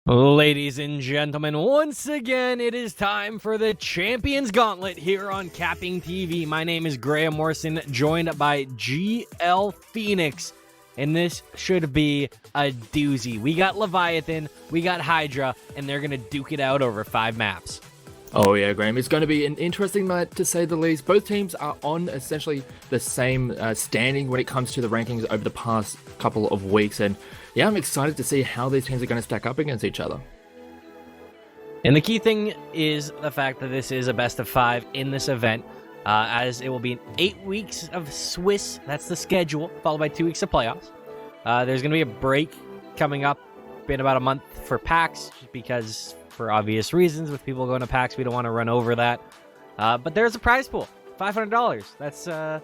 Ladies and gentlemen, once again, it is time for the Champions Gauntlet here on CappingTV. My name is Graham Morrison, joined by GL Phoenix, and this should be a doozy. We got Leviathan, we got Hydra, and they're going to duke it out over 5 maps. Oh yeah, Graham, it's going to be an interesting night to say the least. Both teams are on essentially the same standing when it comes to the rankings over the past couple of weeks, and yeah, I'm excited to see how these teams are going to stack up against each other. And the key thing is the fact that this is a best of 5 in this event, as it will be 8 weeks of Swiss, that's the schedule, followed by 2 weeks of playoffs. There's going to be a break coming up in about a month for PAX, because for obvious reasons, with people going to PAX, we don't want to run over that. But there's a prize pool, $500. That's a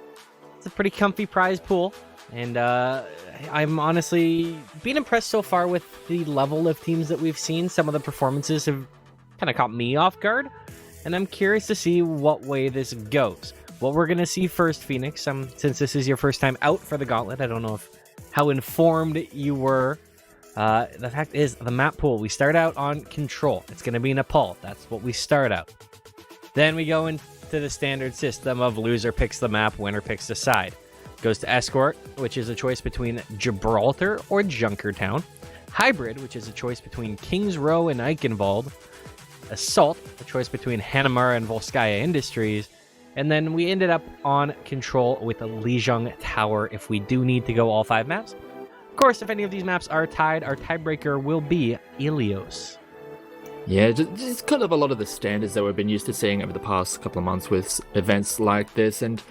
pretty comfy prize pool. And I'm honestly being impressed so far with the level of teams that we've seen. Some of the performances have kind of caught me off guard, and I'm curious to see what way this goes. What we're going to see first, Phoenix, since this is your first time out for the Gauntlet, I don't know how informed you were. The fact is, the map pool, we start out on Control. It's going to be Nepal. That's what we start out. Then we go into the standard system of loser picks the map, winner picks the side. Goes to Escort, which is a choice between Gibraltar or Junkertown. Hybrid, which is a choice between Kings Row and Eichenwald. Assault, a choice between Hanamara and Volskaya Industries. And then we ended up on Control with a Lijiang Tower if we do need to go all 5 maps. Of course, if any of these maps are tied, our tiebreaker will be Ilios. Yeah, just kind of a lot of the standards that we've been used to seeing over the past couple of months with events like this, and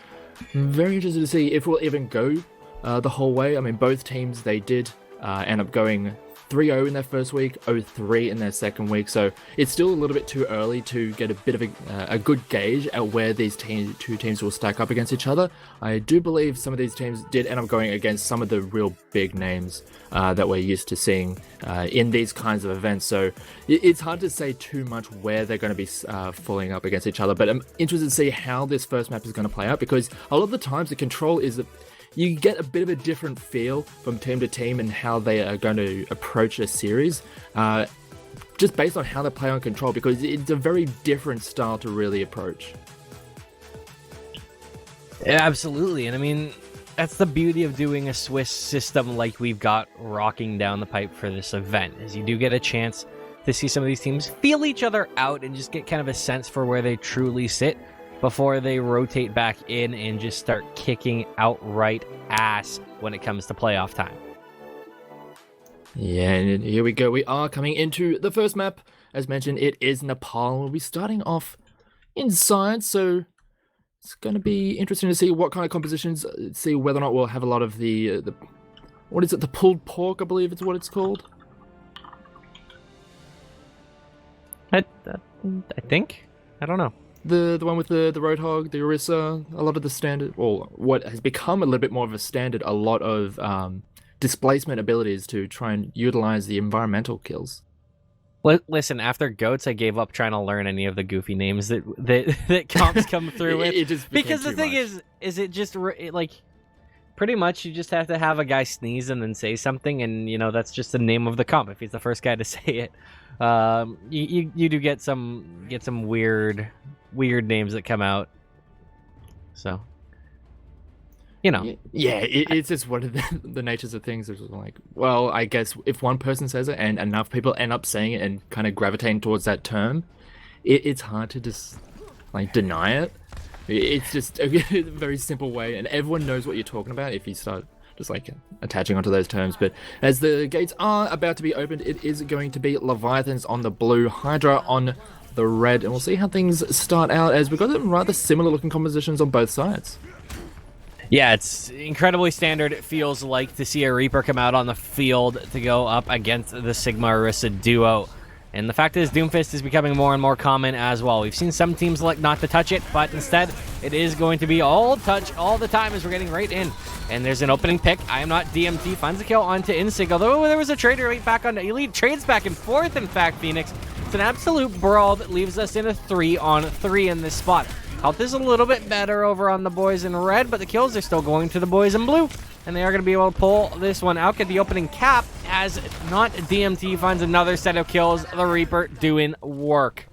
I'm very interested to see if we'll even go the whole way. I mean, both teams, they did end up going 3-0 in their first week, 0-3 in their second week, so it's still a little bit too early to get a bit of a good gauge at where these two teams will stack up against each other. I do believe some of these teams did end up going against some of the real big names that we're used to seeing in these kinds of events, so it's hard to say too much where they're going to be falling up against each other, but I'm interested to see how this first map is going to play out, because a lot of the times the Control is you get a bit of a different feel from team to team and how they are going to approach a series, just based on how they play on Control, because it's a very different style to really approach. Yeah, absolutely, and I mean, that's the beauty of doing a Swiss system like we've got rocking down the pipe for this event, is you do get a chance to see some of these teams feel each other out and just get kind of a sense for where they truly sit before they rotate back in and just start kicking outright ass when it comes to playoff time. Yeah, and here we go. We are coming into the first map. As mentioned, it is Nepal. We'll be starting off inside, so it's going to be interesting to see what kind of compositions, see whether or not we'll have a lot of the what is it, the pulled pork, I believe it's what it's called. I think? I don't know. The one with the Roadhog, the Orisa, a lot of the standard, or what has become a little bit more of a standard, a lot of displacement abilities to try and utilize the environmental kills. Listen, after Goats, I gave up trying to learn any of the goofy names that comps come through with. It just because the thing much. is it just like pretty much you just have to have a guy sneeze and then say something, and you know that's just the name of the comp if he's the first guy to say it. You do get some weird names that come out, so you know. Yeah, it's just one of the natures of things. It's like, well, I guess if one person says it and enough people end up saying it and kind of gravitating towards that term, it's hard to just like deny it. It's just a very simple way, and everyone knows what you're talking about if you start just like attaching onto those terms. But as the gates are about to be opened, it is going to be Leviathans on the blue, Hydra on the red, and we'll see how things start out, as we've got some rather similar looking compositions on both sides. Yeah, it's incredibly standard, it feels like, to see a Reaper come out on the field to go up against the Sigma Orisa duo. And the fact is, Doomfist is becoming more and more common as well. We've seen some teams elect not to touch it, but instead, it is going to be all touch all the time as we're getting right in. And there's an opening pick. I am not DMT. Finds a kill onto Insig, although there was a trader right back on Elite. Trades back and forth, in fact, Phoenix. It's an absolute brawl that leaves us in a 3-on-3 in this spot. Health is a little bit better over on the boys in red, but the kills are still going to the boys in blue. And they are going to be able to pull this one out, get the opening cap, as not DMT finds another set of kills. The Reaper doing work.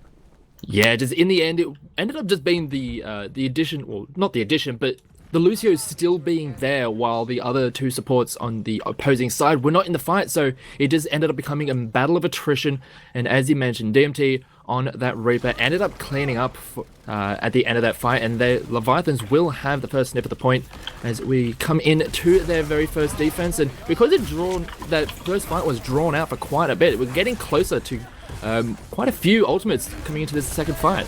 Yeah, just in the end, it ended up just being the addition, well, not the addition, but the Lucio still being there while the other two supports on the opposing side were not in the fight, so it just ended up becoming a battle of attrition, and as you mentioned, DMT on that Reaper ended up cleaning up at the end of that fight, and the Leviathans will have the first snip at the point as we come in to their very first defense, and because that first fight was drawn out for quite a bit, we're getting closer to quite a few ultimates coming into this second fight.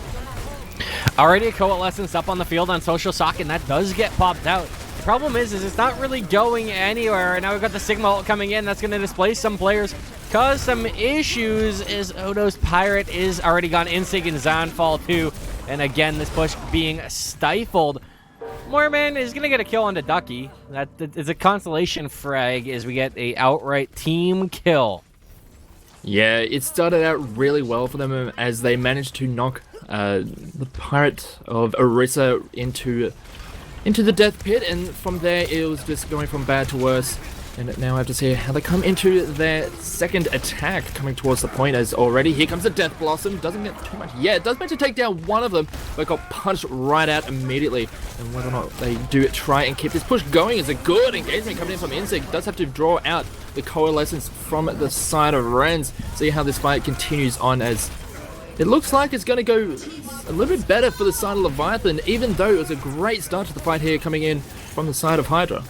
Already a Coalescence up on the field on Social Sock, and that does get popped out. The problem is it's not really going anywhere, and now we've got the Sigma ult coming in. That's going to displace some players, cause some issues, as Odo's Pirate is already gone. Insig and Zan fall too, and again, this push being stifled. Moorman is going to get a kill onto Ducky. That is a consolation frag as we get a outright team kill. Yeah, it started out really well for them as they managed to knock the Pirate of Orisa into the death pit, and from there it was just going from bad to worse. And now I have to see how they come into their second attack, coming towards the point as already here comes the Death Blossom. Doesn't get too much. Yeah, it does manage to take down one of them, but got punched right out immediately. And whether or not they do try and keep this push going is a good engagement coming in from Insig. Does have to draw out the Coalescence from the side of Renz. See how this fight continues on, as it looks like it's going to go a little bit better for the side of Leviathan, even though it was a great start to the fight here coming in from the side of Hydra.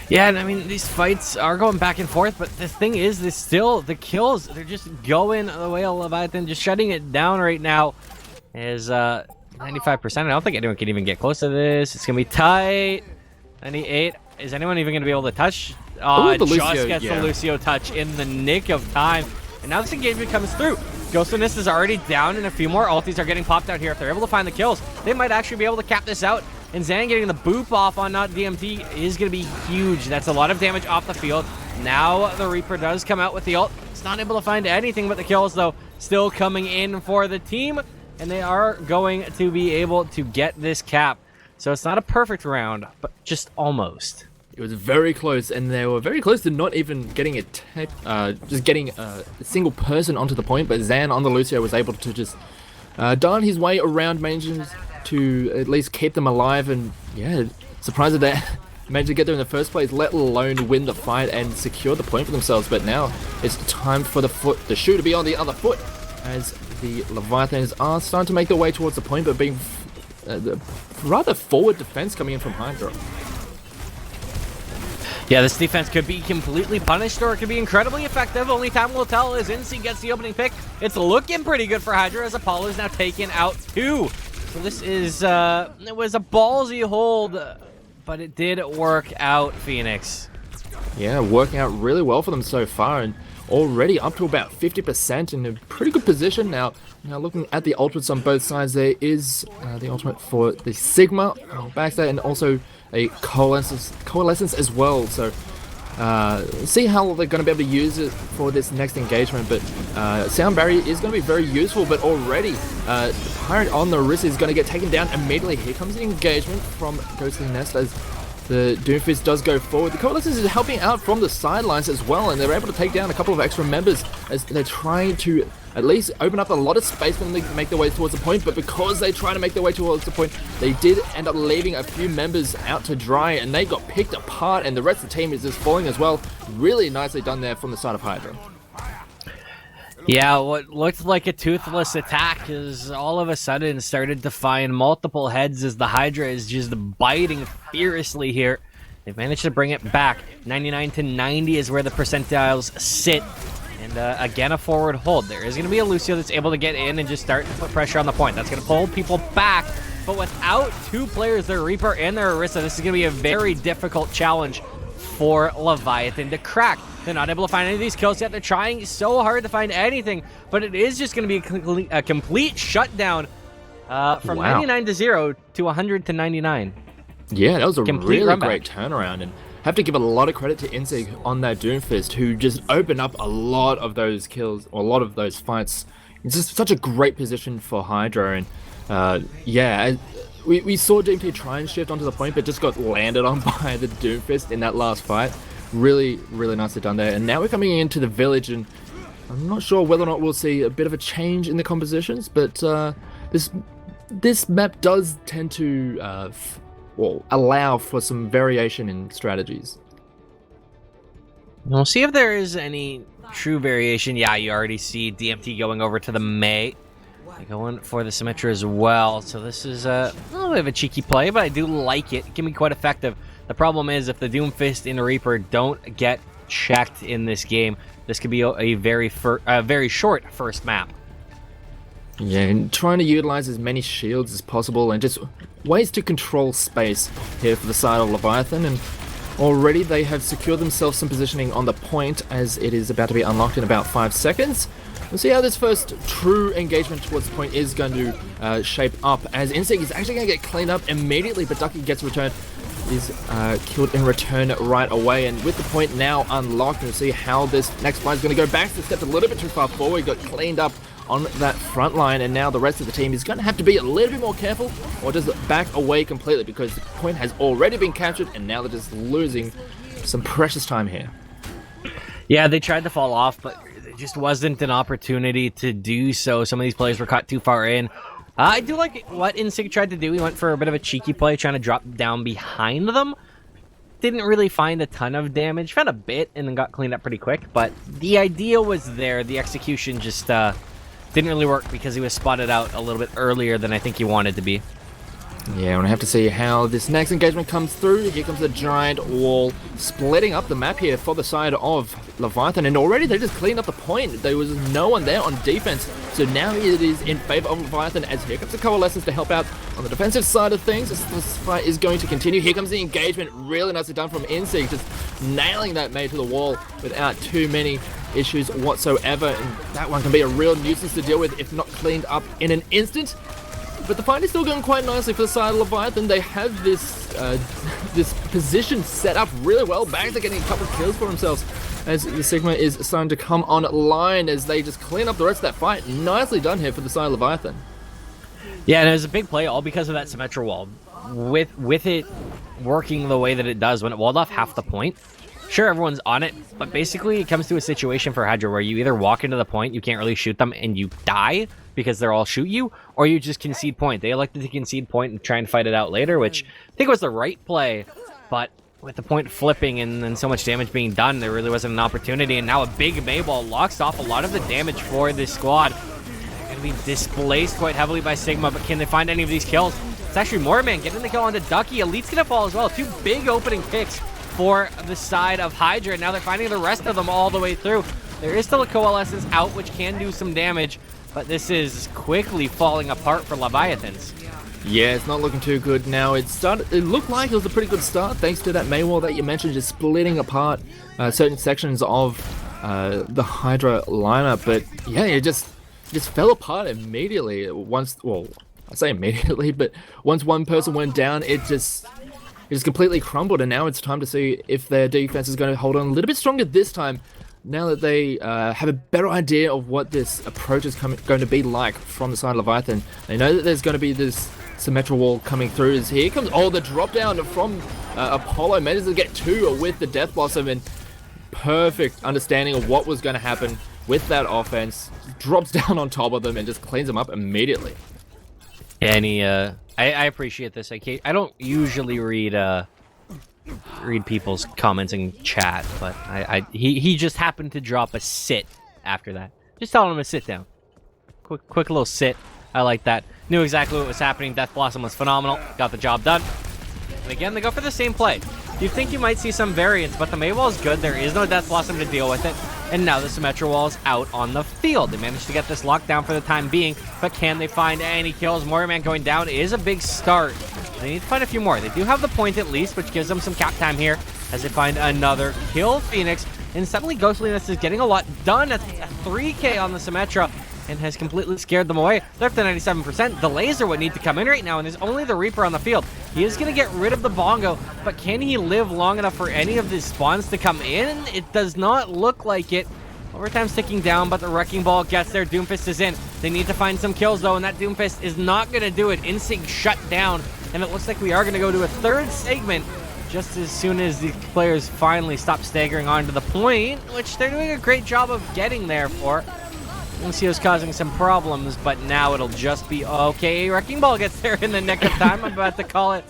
Yeah, and I mean, these fights are going back and forth, but the thing is, the kills, they're just going the way of Leviathan, just shutting it down right now is 95%. I don't think anyone can even get close to this. It's going to be tight. 98. Is anyone even going to be able to touch? Ooh, the just Lucio, gets yeah. the Lucio touch in the nick of time. And now this engagement comes through. Ghostliness is already down, and a few more ultis are getting popped out here. If they're able to find the kills, they might actually be able to cap this out. And Zan getting the boop off on not DMT is going to be huge. That's a lot of damage off the field. Now the Reaper does come out with the ult. It's not able to find anything but the kills, though. Still coming in for the team, and they are going to be able to get this cap. So it's not a perfect round, but just almost. It was very close, and they were very close to not even getting just getting a single person onto the point, but Zan on the Lucio was able to just darn his way around mages to at least keep them alive, and yeah, surprised that they managed to get there in the first place, let alone win the fight and secure the point for themselves. But now it's time for the shoe to be on the other foot, as the Leviathans are starting to make their way towards the point, but being the rather forward defense coming in from Hydra. Yeah, this defense could be completely punished, or it could be incredibly effective. Only time will tell as NC gets the opening pick. It's looking pretty good for Hydra, as Apollo is now taken out too. So this is, it was a ballsy hold, but it did work out, Phoenix. Yeah, working out really well for them so far, and already up to about 50% in a pretty good position now. Now looking at the ultimates on both sides, there is the ultimate for the Sigma backside, and also a coalescence as well. So see how they're going to be able to use it for this next engagement. But sound barrier is going to be very useful, but already the Pirate on the wrist is going to get taken down immediately. Here comes the engagement from Ghostly Nest as the Doomfist does go forward. The Coalescence is helping out from the sidelines as well, and they're able to take down a couple of extra members as they're trying to at least open up a lot of space when they make their way towards the point. But because they try to make their way towards the point, they did end up leaving a few members out to dry, and they got picked apart, and the rest of the team is just falling as well. Really nicely done there from the side of Hydra. Yeah, what looked like a toothless attack is all of a sudden started to find multiple heads as the Hydra is just biting furiously here. They've managed to bring it back. 99 to 90 is where the percentiles sit. And again, a forward hold. There is going to be a Lucio that's able to get in and just start to put pressure on the point. That's going to pull people back. But without two players, their Reaper and their Orisa, this is going to be a very difficult challenge for Leviathan to crack. They're not able to find any of these kills yet. They're trying so hard to find anything, but it is just going to be a complete shutdown from 99 to 0 to 100 to 99. Yeah, that was a Complete really runback. great turnaround, and have to give a lot of credit to Insig on that Doomfist, who just opened up a lot of those kills, or a lot of those fights. It's just such a great position for Hydra, and yeah, we saw DMT try and shift onto the point, but just got landed on by the Doomfist in that last fight. Really, really nicely done there. And now we're coming into the village, and I'm not sure whether or not we'll see a bit of a change in the compositions, but this map does tend to allow for some variation in strategies. We'll see if there is any true variation. Yeah, you already see DMT going over to the May. Going for the Symmetra as well. So this is a little bit of a cheeky play, but I do like it. It can be quite effective. The problem is if the Doomfist and Reaper don't get checked in this game, this could be a very short first map. Yeah, and trying to utilize as many shields as possible and just ways to control space here for the side of Leviathan. And already they have secured themselves some positioning on the point as it is about to be unlocked in about 5 seconds. We'll see how this first true engagement towards the point is going to shape up, as Insig is actually going to get cleaned up immediately, but Ducky gets returned, is killed in return right away. And with the point now unlocked, we'll see how this next fight is going to go. Baxter stepped a little bit too far forward, got cleaned up on that front line, and now the rest of the team is going to have to be a little bit more careful or just back away completely, because the point has already been captured and now they're just losing some precious time here. Yeah, they tried to fall off, but it just wasn't an opportunity to do so. Some of these players were caught too far in. I do like what Insig tried to do. He went for a bit of a cheeky play, trying to drop down behind them. Didn't really find a ton of damage. Found a bit and then got cleaned up pretty quick. But the idea was there. The execution just didn't really work because he was spotted out a little bit earlier than I think he wanted to be. Yeah, we'll have to see how this next engagement comes through. Here comes the giant wall, splitting up the map here for the side of Leviathan, and already they just cleaned up the point. There was no one there on defense, so now it is in favor of Leviathan, as here comes the Coalescence to help out on the defensive side of things. This fight is going to continue. Here comes the engagement, really nicely done from Insig, just nailing that mate to the wall without too many issues whatsoever, and that one can be a real nuisance to deal with if not cleaned up in an instant. But the fight is still going quite nicely for the side of Leviathan. They have this this position set up really well. Bags are getting a couple of kills for themselves as the Sigma is starting to come online as they just clean up the rest of that fight. Nicely done here for the side of Leviathan. Yeah, and it was a big play all because of that Symmetra wall. With it working the way that it does, when it walled off half the point, sure, everyone's on it, but basically it comes to a situation for Hydra where you either walk into the point, you can't really shoot them, and you die because they'll all shoot you, or you just concede point. They elected to concede point and try and fight it out later, which I think was the right play, but with the point flipping and then so much damage being done, there really wasn't an opportunity, and now a big Mayball locks off a lot of the damage for this squad. They're going to be displaced quite heavily by Sigma, but can they find any of these kills? It's actually Moorman getting the kill onto Ducky. Elite's going to fall as well. 2 big opening picks for the side of Hydra. Now they're finding the rest of them all the way through. There is still a Coalescence out, which can do some damage, but this is quickly falling apart for Leviathans. Yeah, it's not looking too good now. It looked like it was a pretty good start thanks to that Maywall that you mentioned, just splitting apart certain sections of the Hydra lineup. But yeah, it just fell apart immediately. Well, I say immediately, but once one person went down, it just completely crumbled, and now it's time to see if their defense is going to hold on a little bit stronger this time, now that they have a better idea of what this approach is going to be like from the side of Leviathan. They know that there's going to be this Symmetra wall coming through. As here comes the drop down from Apollo, manages to get 2 with the Death Blossom, and perfect understanding of what was going to happen with that offense. Drops down on top of them and just cleans them up immediately. Yeah, and I appreciate this. I don't usually read people's comments in chat, but he just happened to drop a sit after that. Just telling him to sit down. Quick little sit. I like that. Knew exactly what was happening. Death Blossom was phenomenal. Got the job done. And again, they go for the same play. You think you might see some variance, but the Maywall is good. There is no Death Blossom to deal with it. And now the Symmetra wall is out on the field. They managed to get this locked down for the time being, but can they find any kills? Moorman going down is a big start. They need to find a few more. They do have the point at least, which gives them some cap time here as they find another kill Phoenix. And suddenly Ghostliness is getting a lot done. At 3k on the Symmetra and has completely scared them away. They're up to 97%. The laser would need to come in right now, and there's only the Reaper on the field. He is going to get rid of the Bongo, but can he live long enough for any of these spawns to come in? It does not look like it. Overtime's ticking down, but the Wrecking Ball gets there. Doomfist is in. They need to find some kills, though, and that Doomfist is not going to do it. Insig shut down, and it looks like we are going to go to a third segment just as soon as the players finally stop staggering onto the point, which they're doing a great job of getting there for. Lucio's causing some problems, but now it'll just be okay. Wrecking Ball gets there in the nick of time. I'm about to call it.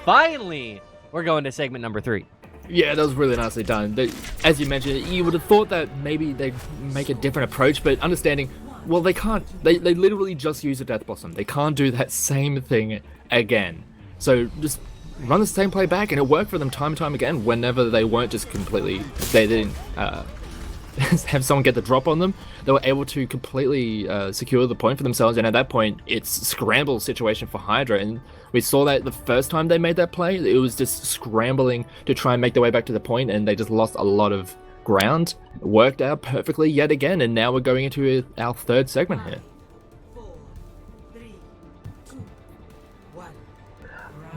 Finally, we're going to segment number 3. Yeah, that was really nicely done. As you mentioned, you would have thought that maybe they'd make a different approach, but understanding, well, they can't. They literally just use a Death Blossom. They can't do that same thing again. So just run the same play back, and it worked for them time and time again whenever they weren't just completely... They didn't have someone get the drop on them. They were able to completely secure the point for themselves, and at that point, it's a scramble situation for Hydra, and we saw that the first time they made that play. It was just scrambling to try and make their way back to the point, and they just lost a lot of ground. It worked out perfectly yet again, and now we're going into our third segment here.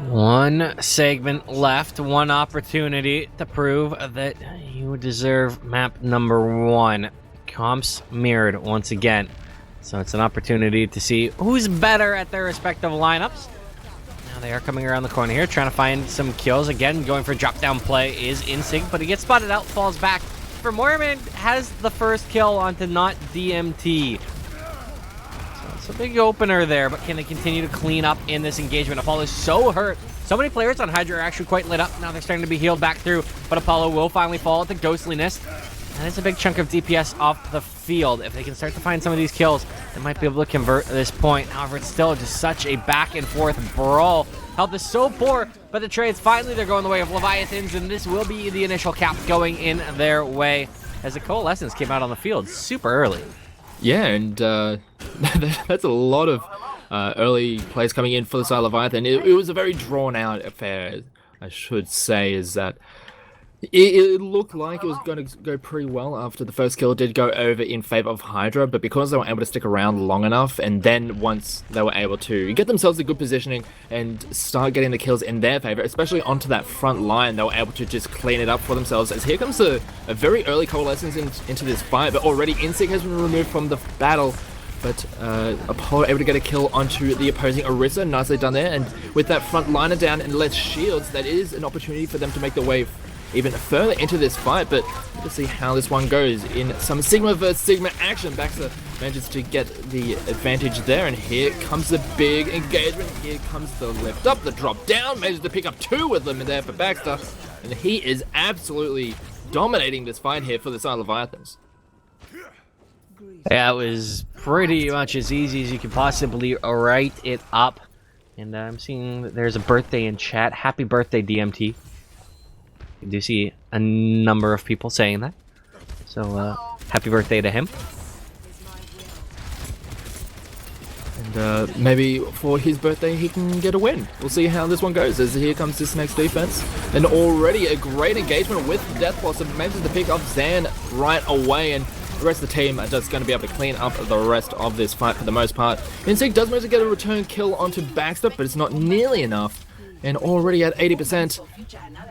1 segment left, 1 opportunity to prove that you deserve map number 1. Comps mirrored once again. So it's an opportunity to see who's better at their respective lineups. Now they are coming around the corner here, trying to find some kills. Again, going for drop down play is Insync, but he gets spotted out, falls back. For Moorman has the first kill onto not DMT. It's a big opener there, but can they continue to clean up in this engagement? Apollo is so hurt. So many players on Hydra are actually quite lit up. Now they're starting to be healed back through, but Apollo will finally fall at the ghostliness. And it's a big chunk of DPS off the field. If they can start to find some of these kills, they might be able to convert at this point. However, it's still just such a back and forth brawl. Health is so poor, but the trades, finally they're going the way of Leviathans, and this will be the initial cap going in their way as the Coalescence came out on the field super early. Yeah, and that's a lot of early plays coming in for the side of Leviathan. It was a very drawn-out affair, I should say, is that it looked like it was going to go pretty well after the first kill did go over in favor of Hydra, but because they were able to stick around long enough, and then once they were able to get themselves a good positioning and start getting the kills in their favor, especially onto that front line, they were able to just clean it up for themselves. As here comes a very early Coalescence into this fight, but already Insync has been removed from the battle. But Apollo able to get a kill onto the opposing Orisa. Nicely done there, and with that front liner down and less shields, that is an opportunity for them to make their way even further into this fight. But let's see how this one goes in some Sigma versus Sigma action. Baxter manages to get the advantage there, and here comes the big engagement. Here comes the lift up, the drop down, manages to pick up 2 with them there for Baxter, and he is absolutely dominating this fight here for the side of Leviathans. Yeah, it was pretty much as easy as you could possibly write it up. And I'm seeing that there's a birthday in chat. Happy birthday, DMT. I do see a number of people saying that. So, happy birthday to him. And maybe for his birthday he can get a win. We'll see how this one goes, as here comes this next defense. And already a great engagement with Death Blossom. Manages to pick up Zan right away, and the rest of the team are just going to be able to clean up the rest of this fight for the most part. Insync does manage to get a return kill onto Baxter, but it's not nearly enough. And already at 80%,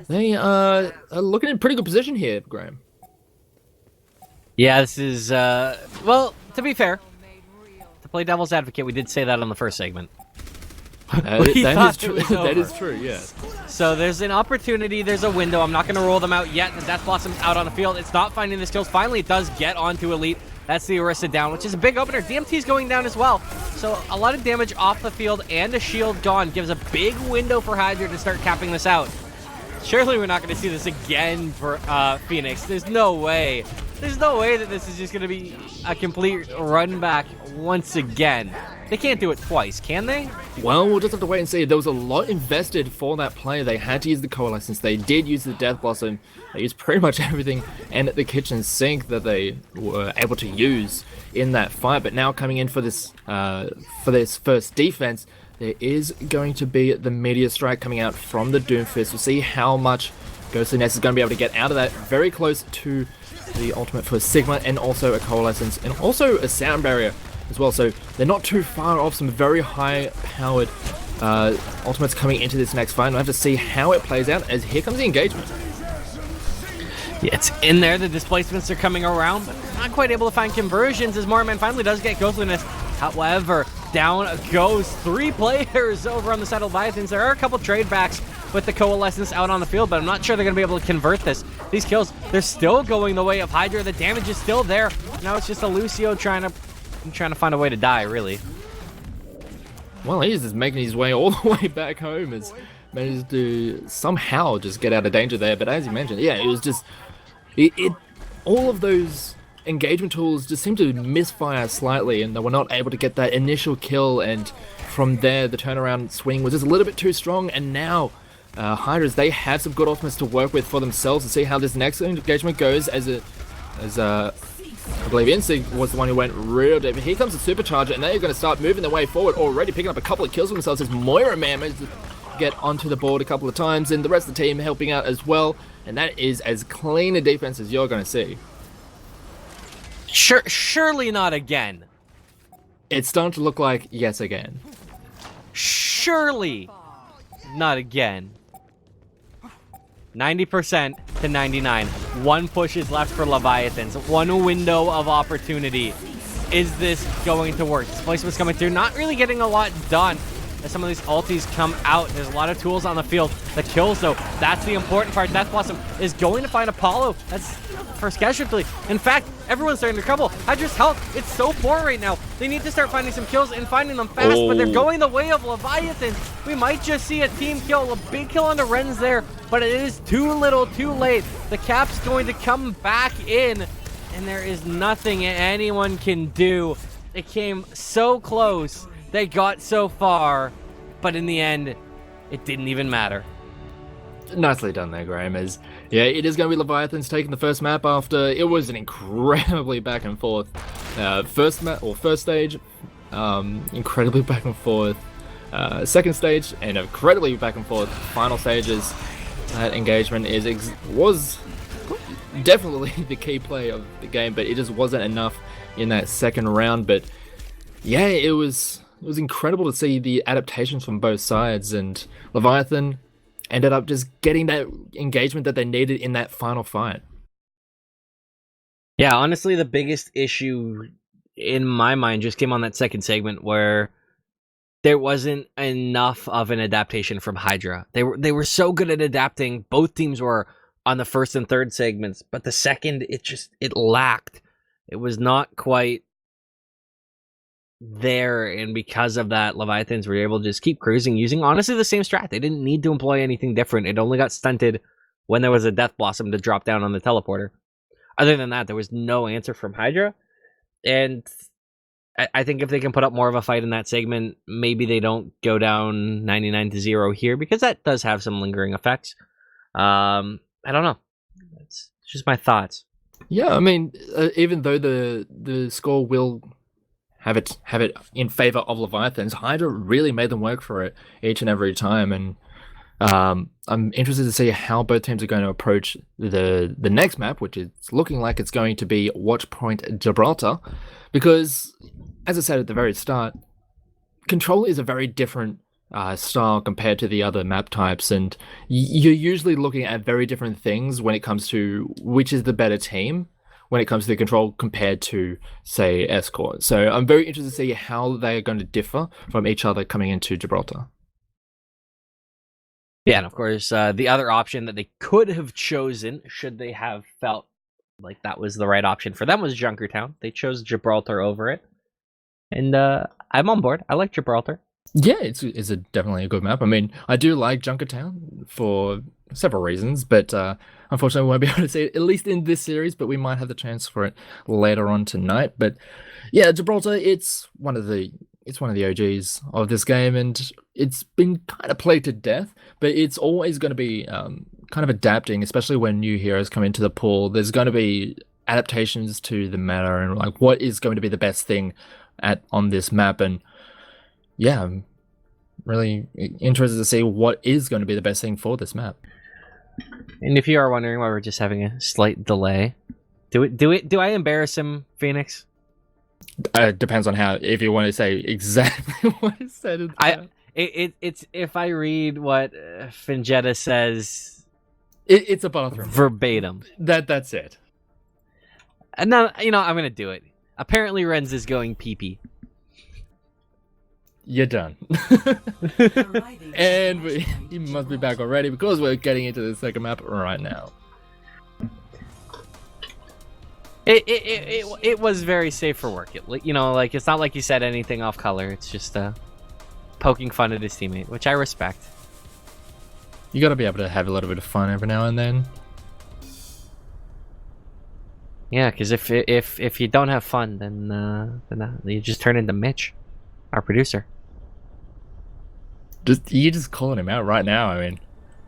they are looking in pretty good position here, Graham. Yeah, this is, well, to be fair, to play devil's advocate, we did say that on the first segment. That is true, yeah. So there's an opportunity, there's a window. I'm not going to roll them out yet. The Death Blossom's out on the field. It's not finding the kills. Finally, it does get onto Elite. That's the Orisa down, which is a big opener. DMT's going down as well. So a lot of damage off the field and a shield gone gives a big window for Hydra to start capping this out. Surely we're not going to see this again for Phoenix. There's no way. There's no way that this is just going to be a complete run back once again. They can't do it twice, can they? Well, we'll just have to wait and see. There was a lot invested for that play. They had to use the Coalescence. They did use the Death Blossom. They used pretty much everything and the kitchen sink that they were able to use in that fight. But now coming in for this first defense, there is going to be the Meteor Strike coming out from the Doomfist. We'll see how much Ghostliness is going to be able to get out of that. Very close to the ultimate for Sigma, and also a Coalescence, and also a Sound Barrier as well. So they're not too far off some very high-powered ultimates coming into this next fight. And we'll have to see how it plays out, as here comes the engagement. Yeah, it's in there. The displacements are coming around, but not quite able to find conversions, as Moorman finally does get Ghostliness. However, down goes 3 players over on the side of Leviathans. There are a couple trade backs with the Coalescence out on the field, but I'm not sure they're going to be able to convert this. These kills, they're still going the way of Hydra. The damage is still there. Now it's just a Lucio trying to find a way to die, really. Well, he's just making his way all the way back home. Has managed to somehow just get out of danger there. But as you mentioned, yeah, it was just... all of those engagement tools just seemed to misfire slightly, and they were not able to get that initial kill, and from there the turnaround swing was just a little bit too strong. And now Hydras, they have some good ultimates to work with for themselves to see how this next engagement goes, as I believe Instinct was the one who went real deep. Here comes the supercharger, and they're going to start moving their way forward, already picking up a couple of kills for themselves as Moira Man managed to get onto the board a couple of times, and the rest of the team helping out as well. And that is as clean a defense as you're going to see. Surely not again. It's starting to look like yes again. Surely not again. 90% to 99. One push is left for Leviathans. One window of opportunity. Is this going to work? Displacement's coming through. Not really getting a lot done as some of these ultis come out. There's a lot of tools on the field. The kills, though, that's the important part. Death Blossom is going to find Apollo. That's first casualty. In fact, everyone's starting to crumble. Hydra's health, it's so poor right now. They need to start finding some kills and finding them fast, but they're going the way of Leviathan. We might just see a team kill, a big kill on the Rens there, but it is too little, too late. The Cap's going to come back in, and there is nothing anyone can do. It came so close. They got so far, but in the end, it didn't even matter. Nicely done there, Graham. As yeah, it is going to be Leviathans taking the first map after it was an incredibly back and forth first stage, incredibly back and forth second stage, and incredibly back and forth final stages. That engagement was definitely the key play of the game, but it just wasn't enough in that second round. But yeah, it was incredible to see the adaptations from both sides, and Leviathan ended up just getting that engagement that they needed in that final fight. Yeah, honestly, the biggest issue in my mind just came on that second segment where there wasn't enough of an adaptation from Hydra. They were so good at adapting. Both teams were on the first and third segments, but the second, it lacked. It was not quite there, and because of that, Leviathans were able to just keep cruising using honestly the same strat. They didn't need to employ anything different. It only got stunted when there was a Death Blossom to drop down on the teleporter. Other than that, there was no answer from Hydra, and I think if they can put up more of a fight in that segment, maybe they don't go down 99-0 here, because that does have some lingering effects. I don't know. It's just my thoughts. Yeah, I mean, even though the score will have it in favor of Leviathans, Hydra really made them work for it each and every time, and I'm interested to see how both teams are going to approach the next map, which is looking like it's going to be Watchpoint Gibraltar, because, as I said at the very start, Control is a very different style compared to the other map types, and you're usually looking at very different things when it comes to which is the better team when it comes to the Control compared to, say, Escort. So I'm very interested to see how they are going to differ from each other coming into Gibraltar. Yeah, and of course, the other option that they could have chosen, should they have felt like that was the right option for them, was Junkertown. They chose Gibraltar over it. And I'm on board. I like Gibraltar. Yeah, it's definitely a good map. I mean, I do like Junkertown for several reasons, but unfortunately we won't be able to see it, at least in this series, but we might have the chance for it later on tonight. But yeah, Gibraltar, it's one of the OGs of this game, and it's been kind of played to death, but it's always going to be kind of adapting, especially when new heroes come into the pool. There's going to be adaptations to the meta and like what is going to be the best thing on this map. And yeah, I'm really interested to see what is going to be the best thing for this map. And if you are wondering why we're just having a slight delay, do I embarrass him, Phoenix? Depends on if you want to say exactly what is said. It's if I read what Fingetta says, it's a bathroom verbatim. That's it. And now I'm gonna do it. Apparently, Renz is going pee-pee. you're done. And he must be back already because we're getting into the second map right now. It was very safe for work. You know, like, it's not like he said anything off color. It's just poking fun at his teammate, which I respect. You gotta be able to have a little bit of fun every now and then. Yeah, because if you don't have fun, then you just turn into Mitch, our producer. You're just calling him out right now. I mean,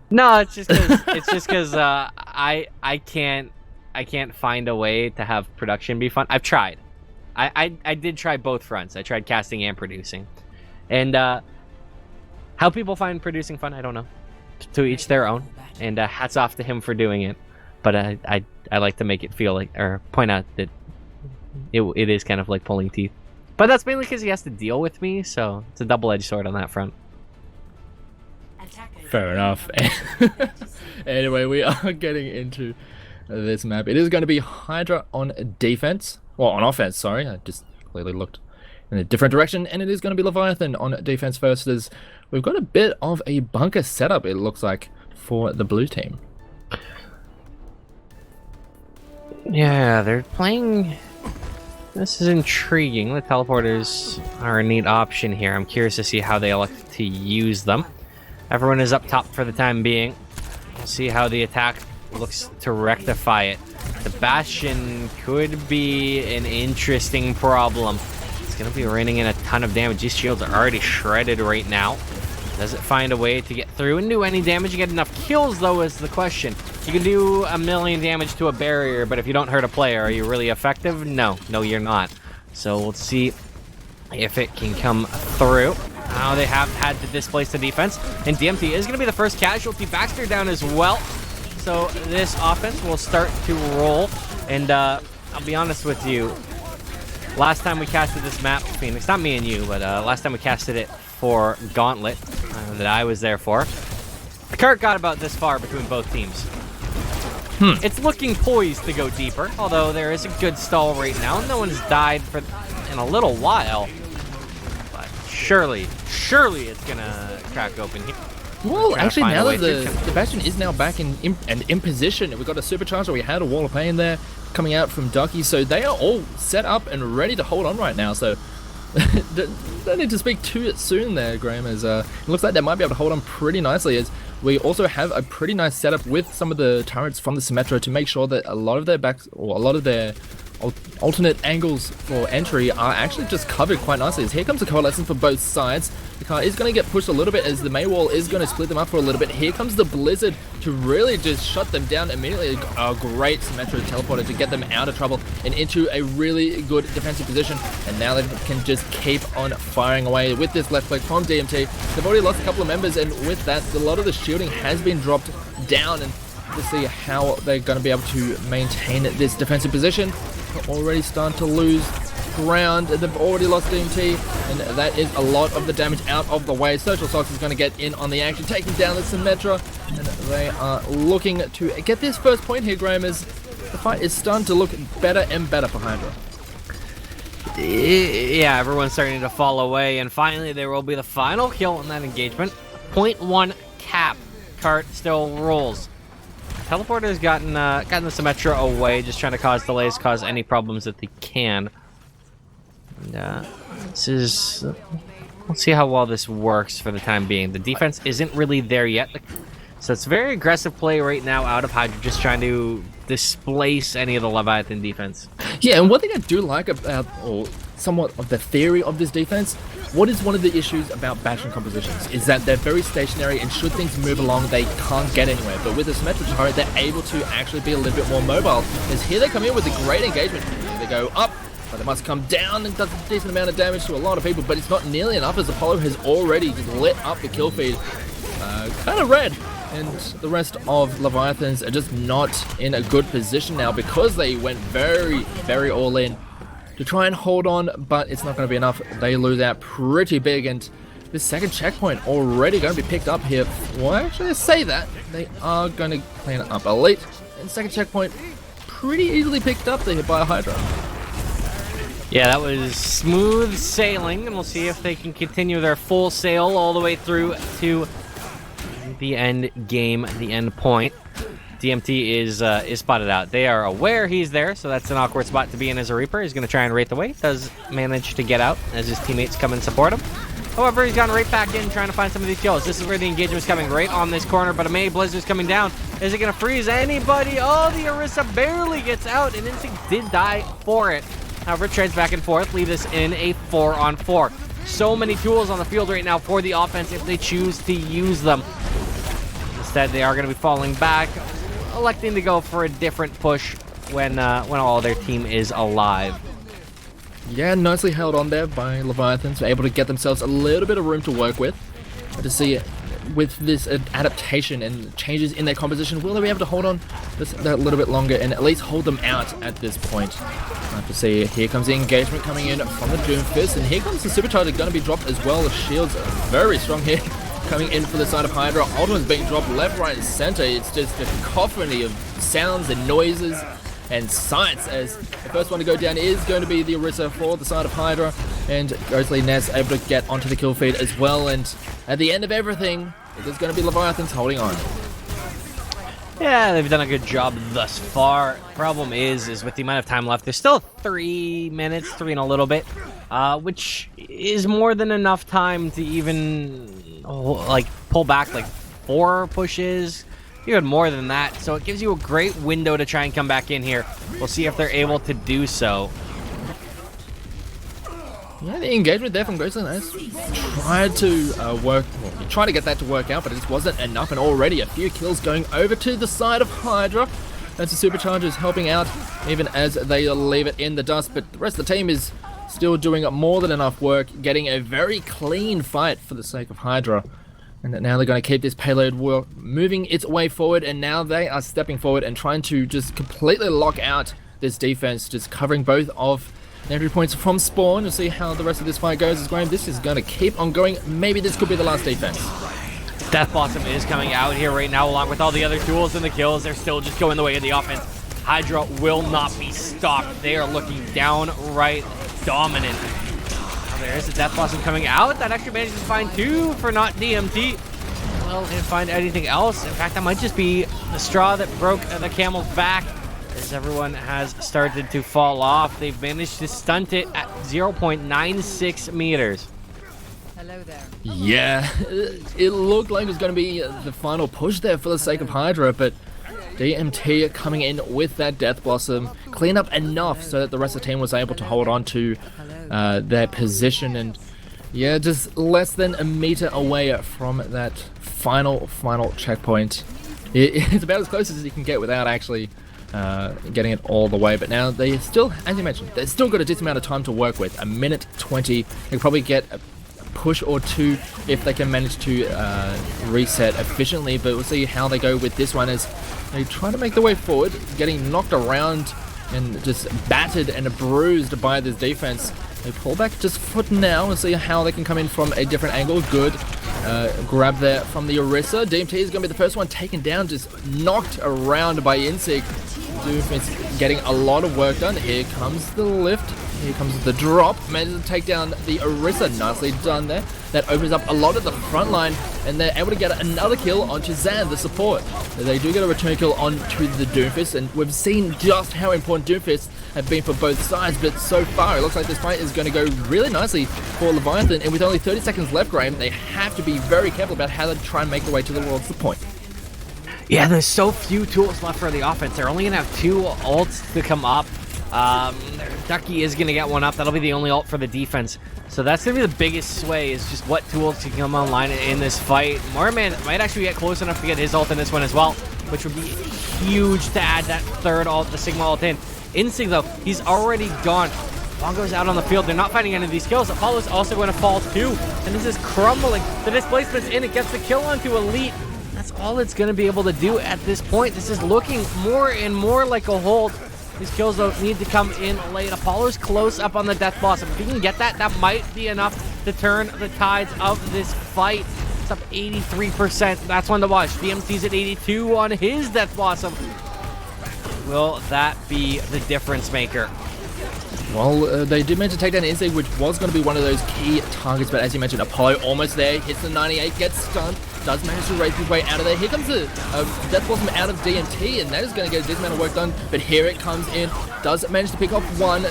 no, it's just because I can't find a way to have production be fun. I've tried. I did try both fronts. I tried casting and producing, and how people find producing fun, I don't know. To each their own, and hats off to him for doing it. But I like to make it feel like, or point out that it is kind of like pulling teeth. But that's mainly because he has to deal with me, so it's a double-edged sword on that front. Fair enough. Anyway, we are getting into this map. It is going to be Hydra on defense. Well, on offense, sorry. I just clearly looked in a different direction. And it is going to be Leviathan on defense versus... We've got a bit of a bunker setup, it looks like, for the blue team. Yeah, they're playing... This is intriguing. The teleporters are a neat option here. I'm curious to see how they elect to use them. Everyone is up top for the time being. We'll see how the attack looks to rectify it. The Bastion could be an interesting problem. It's going to be raining in a ton of damage. These shields are already shredded right now. Does it find a way to get through and do any damage? You get enough kills, though, is the question. You can do 1,000,000 damage to a barrier, but if you don't hurt a player, are you really effective? No, you're not. So we'll see if it can come through. Now they have had to displace the defense, and DMT is going to be the first casualty. Baxter down as well. So this offense will start to roll, and I'll be honest with you. Last time we casted this map, Phoenix, not me and you, but last time we casted it for Gauntlet that I was there for, the cart got about this far between both teams. It's looking poised to go deeper, although there is a good stall right now. No one's died in a little while, but surely it's gonna crack open here. Well, actually, now that the Bastion is now back in position, we've got a supercharger. We had a wall of pain there coming out from Ducky, so they are all set up and ready to hold on right now. So don't need to speak too soon there, Graham, as it looks like they might be able to hold on pretty nicely, as we also have a pretty nice setup with some of the turrets from the Symmetra to make sure that a lot of their alternate angles for entry are actually just covered quite nicely. As here comes the coalescence for both sides. The car is going to get pushed a little bit as the main wall is going to split them up for a little bit. Here comes the Blizzard to really just shut them down immediately. A great Symmetra teleporter to get them out of trouble and into a really good defensive position. And now they can just keep on firing away with this left click from DMT. They've already lost a couple of members, and with that, a lot of the shielding has been dropped down, and to see how they're going to be able to maintain this defensive position. They're already starting to lose ground. They've already lost DMT, and that is a lot of the damage out of the way. Social Socks is going to get in on the action, taking down the Symmetra, and they are looking to get this first point here, Graham, as the fight is starting to look better and better for Hydra. Yeah, everyone's starting to fall away, and finally there will be the final kill in that engagement. 0.1 cap. Cart still rolls. Teleporter's gotten the Symmetra away, just trying to cause delays, cause any problems that they can. And let's see how well this works for the time being. The defense isn't really there yet, so it's very aggressive play right now out of Hydra, just trying to displace any of the Leviathan defense. Yeah, and one thing I do like about, or somewhat of the theory of this defense, what is one of the issues about Bastion compositions is that they're very stationary, and should things move along, they can't get anywhere. But with the Symmetra turret, they're able to actually be a little bit more mobile. As here they come in with a great engagement. They go up, but they must come down, and does a decent amount of damage to a lot of people, but it's not nearly enough, as Apollo has already just lit up the kill feed. Kind of red. And the rest of Leviathans are just not in a good position now, because they went very, very all in to try and hold on, but it's not going to be enough. They lose out pretty big, and this second checkpoint already going to be picked up here. Well, actually, I say that. They are going to clean up Elite, and second checkpoint pretty easily picked up there by Hydra. Yeah, that was smooth sailing, and we'll see if they can continue their full sail all the way through to the end game, the end point. DMT is spotted out. They are aware he's there, so that's an awkward spot to be in as a Reaper. He's going to try and rate the way. Does manage to get out as his teammates come and support him. However, he's gone right back in trying to find some of these kills. This is where the engagement's coming right on this corner, but a May Blizzard's coming down. Is it going to freeze anybody? Oh, the Orisa barely gets out, and Instinct did die for it. However, it trades back and forth, leave this in a 4-on-4. So many tools on the field right now for the offense if they choose to use them. Instead, they are going to be falling back, electing to go for a different push when all their team is alive. Yeah, nicely held on there by Leviathans, able to get themselves a little bit of room to work with. But to see with this adaptation and changes in their composition, will they be able to hold on just that little bit longer and at least hold them out at this point? Have to see. Here comes the engagement coming in from the Doomfist, and here comes the Supercharger going to be dropped as well. The shields are very strong here. Coming in for the side of Hydra. Ultimate's being dropped left, right, and center. It's just a cacophony of sounds and noises and sights, as the first one to go down is going to be the Orisa for the side of Hydra, and Ghostly Ness able to get onto the kill feed as well. And at the end of everything, there's going to be Leviathans holding on. Yeah, they've done a good job thus far. Problem is with the amount of time left, there's still 3 minutes, 3 and a little bit, which is more than enough time to even like pull back like 4 pushes, even more than that. So it gives you a great window to try and come back in here. We'll see if they're able to do so. Yeah, the engagement there from Ghostly Ness tried to try to get that to work out, but it just wasn't enough, and already a few kills going over to the side of Hydra. That's the Superchargers helping out even as they leave it in the dust, but the rest of the team is still doing more than enough work, getting a very clean fight for the sake of Hydra. And now they're going to keep this payload moving its way forward, and now they are stepping forward and trying to just completely lock out this defense, just covering both of the entry points from spawn. We'll see how the rest of this fight goes. As Graham, this is going to keep on going. Maybe this could be the last defense. Death Blossom is coming out here right now, along with all the other tools and the kills. They're still just going the way of the offense. Hydra will not be stopped. They are looking downright dominant. There's the Death Blossom coming out. That actually manages to find 2 for not DMT. Well, didn't find anything else. In fact, that might just be the straw that broke the camel's back, as everyone has started to fall off. They've managed to stunt it at 0.96 meters. Hello there. Yeah, it looked like it was going to be the final push there for the sake of Hydra, but DMT coming in with that Death Blossom, clean up enough so that the rest of the team was able to hold on to their position, and yeah, just less than a meter away from that final checkpoint. It's about as close as you can get without actually getting it all the way, but now they still, as you mentioned, they've still got a decent amount of time to work with. 1:20. They can probably get a push or 2 if they can manage to reset efficiently, but we'll see how they go with this one as they try to make their way forward, getting knocked around and just battered and bruised by this defense. They pull back just for now and see how they can come in from a different angle. Good grab there from the Orisa. DMT is going to be the first one taken down, just knocked around by Insig. Doomfist getting a lot of work done. Here comes the lift. Here comes the drop. Manages to take down the Orisa. Nicely done there. That opens up a lot of the front line, and they're able to get another kill onto Zan, the support. They do get a return kill onto the Doomfist, and we've seen just how important Doomfists have been for both sides, but so far it looks like this fight is going to go really nicely for Leviathan, and with only 30 seconds left, Graham, they have to be very careful about how they try and make their way towards the point. Yeah, there's so few tools left for the offense. They're only going to have 2 ults to come up. Ducky is going to get one up. That'll be the only ult for the defense. So that's going to be the biggest sway, is just what tools can come online in this fight. Moorman might actually get close enough to get his ult in this one as well, which would be huge to add that 3rd ult, the Sigma ult in. Insig, though, he's already gone. Bongo's out on the field. They're not finding any of these kills. Apollo's also going to fall too. And this is crumbling. The displacement's in. It gets the kill onto Elite. That's all it's going to be able to do at this point. This is looking more and more like a hold. These kills, though, need to come in late. Apollo's close up on the Death Blossom. If he can get that, that might be enough to turn the tides of this fight. It's up 83%. That's one to watch. DMT's at 82 on his Death Blossom. Will that be the difference maker? Well, they did manage to take down Instinct, which was going to be one of those key targets, but as you mentioned, Apollo almost there, hits the 98, gets stunned, does manage to race his way out of there. Here comes the Death Blossom out of DMT, and that is going to get a decent amount of work done, but here it comes in, does manage to pick off one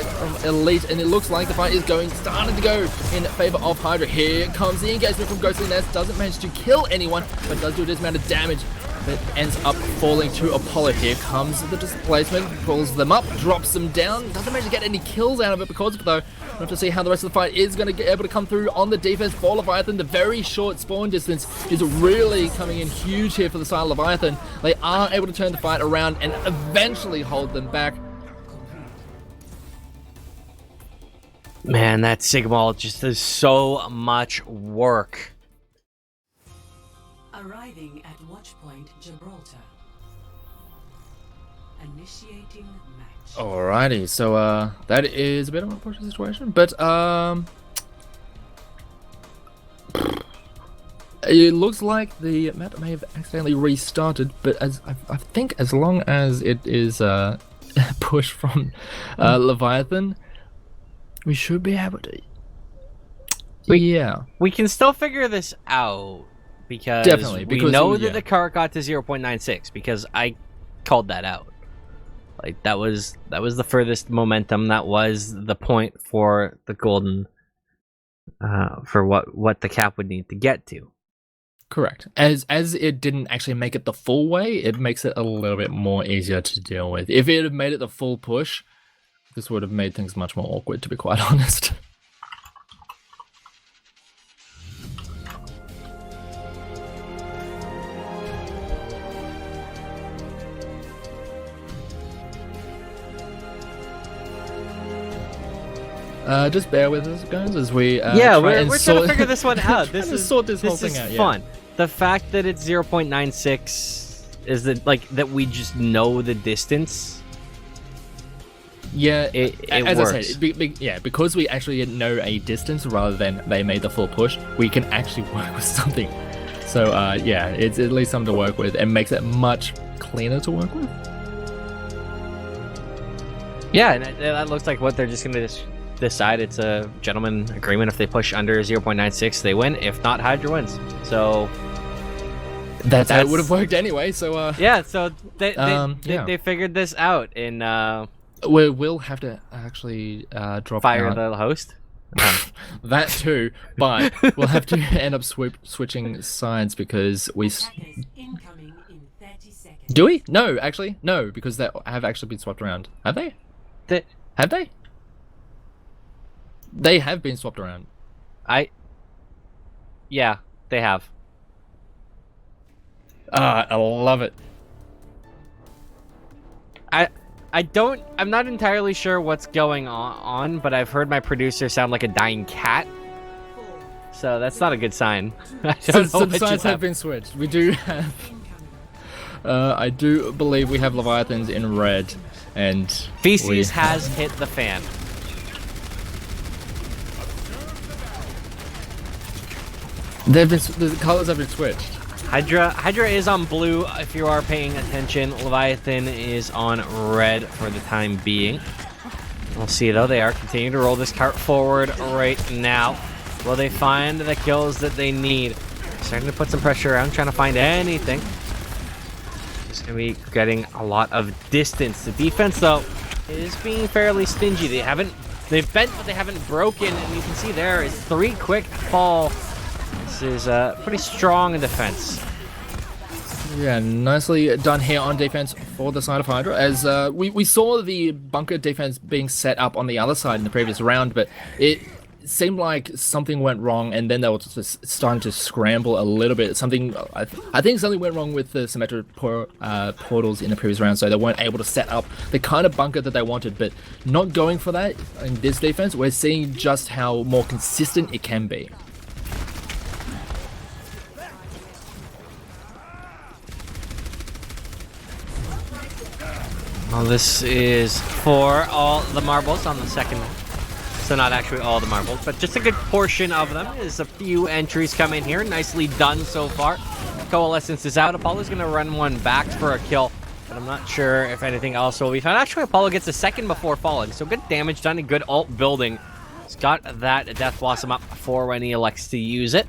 Elite, and it looks like the fight is starting to go in favor of Hydra. Here comes the engagement from Ghostly Nest, doesn't manage to kill anyone, but does do a decent amount of damage. That ends up falling to Apollo. Here comes the displacement, pulls them up, drops them down, doesn't manage to get any kills out of it because of it though. We'll have to see how the rest of the fight is going to get able to come through on the defense for Leviathan. The very short spawn distance is really coming in huge here for the side of Leviathan. They are able to turn the fight around and eventually hold them back. Man, that Sigma just does so much work. Arriving at Watchpoint Gibraltar. Initiating match. Alrighty, so that is a bit of an unfortunate situation, but it looks like the map may have accidentally restarted, but as I think as long as it is push from Leviathan, we should be able to. We can still figure this out. Because definitely, we know that the cart got to 0.96 because I called that out. Like that was the furthest momentum. That was the point for the golden, for what the cap would need to get to. Correct. As it didn't actually make it the full way, it makes it a little bit more easier to deal with. If it had made it the full push, this would have made things much more awkward, to be quite honest. Just bear with us, guys, as we we're trying to figure this one out. This is sort this whole thing out. Fun. Yeah. The fact that it's 0.96 is that we just know the distance. Yeah, it as works. I said, because we actually know a distance rather than they made the full push, we can actually work with something. So it's at least something to work with and makes it much cleaner to work with. Yeah, and that looks like what they're just gonna decide. It's a gentleman agreement. If they push under 0.96, they win. If not, Hydra wins. So that's how it would have worked anyway. So so they figured this out. In we'll have to actually drop fire out. The host. That too, but we'll have to end up switching sides because we. Incoming in 30 seconds. Do we? No, actually, no, because they have actually been swapped around. Have they? Have they? They have been swapped around. Yeah, they have. I love it. I'm not entirely sure what's going on, but I've heard my producer sound like a dying cat. So that's not a good sign. So the sides have been switched. We do have... I do believe we have Leviathans in red, and... Feces has hit the fan. The colors have been switched. Hydra is on blue if you are paying attention. Leviathan is on red for the time being. We'll see though, they are continuing to roll this cart forward right now. Will they find the kills that they need? Starting to put some pressure around, trying to find anything. Just gonna be getting a lot of distance. The defense though is being fairly stingy. They've bent but they haven't broken, and you can see there is 3 quick fall. This is pretty strong in defense. Yeah, nicely done here on defense for the side of Hydra, as we saw the bunker defense being set up on the other side in the previous round, but it seemed like something went wrong, and then they were just starting to scramble a little bit. I think something went wrong with the symmetric portals in the previous round, so they weren't able to set up the kind of bunker that they wanted, but not going for that in this defense. We're seeing just how more consistent it can be. Well, this is for all the marbles on the second. So not actually all the marbles, but just a good portion of them. There's a few entries come in here. Nicely done so far. Coalescence is out. Apollo's going to run one back for a kill but I'm not sure if anything else will be found. Actually, Apollo gets a second before falling, so good damage done and good ult building. He's got that Death Blossom up for when he elects to use it.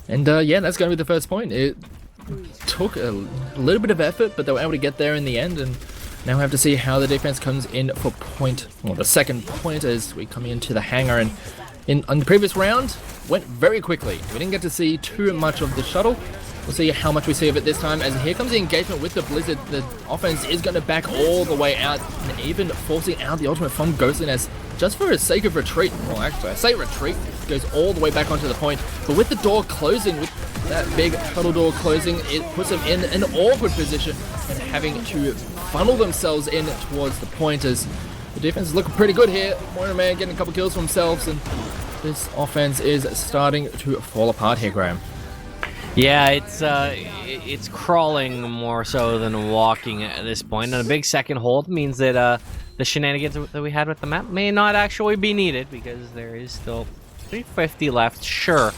And yeah, that's going to be the first point. It took a little bit of effort, but they were able to get there in the end, and now we have to see how the defense comes in for the second point as we come into the hangar. And on the previous round, went very quickly. We didn't get to see too much of the shuttle. We'll see how much we see of it this time, as here comes the engagement with the Blizzard. The offense is going to back all the way out, and even forcing out the ultimate from Ghostliness just for the sake of retreat. Well, actually, I say retreat, goes all the way back onto the point, but with the door closing, with that big shuttle door closing, it puts them in an awkward position and having to funnel themselves in towards the point, as the defense is looking pretty good here. Moira Man getting a couple kills for themselves, and this offense is starting to fall apart here, Graham. Yeah, it's crawling more so than walking at this point, and a big second hold means that the shenanigans that we had with the map may not actually be needed, because there is still 350 left, sure,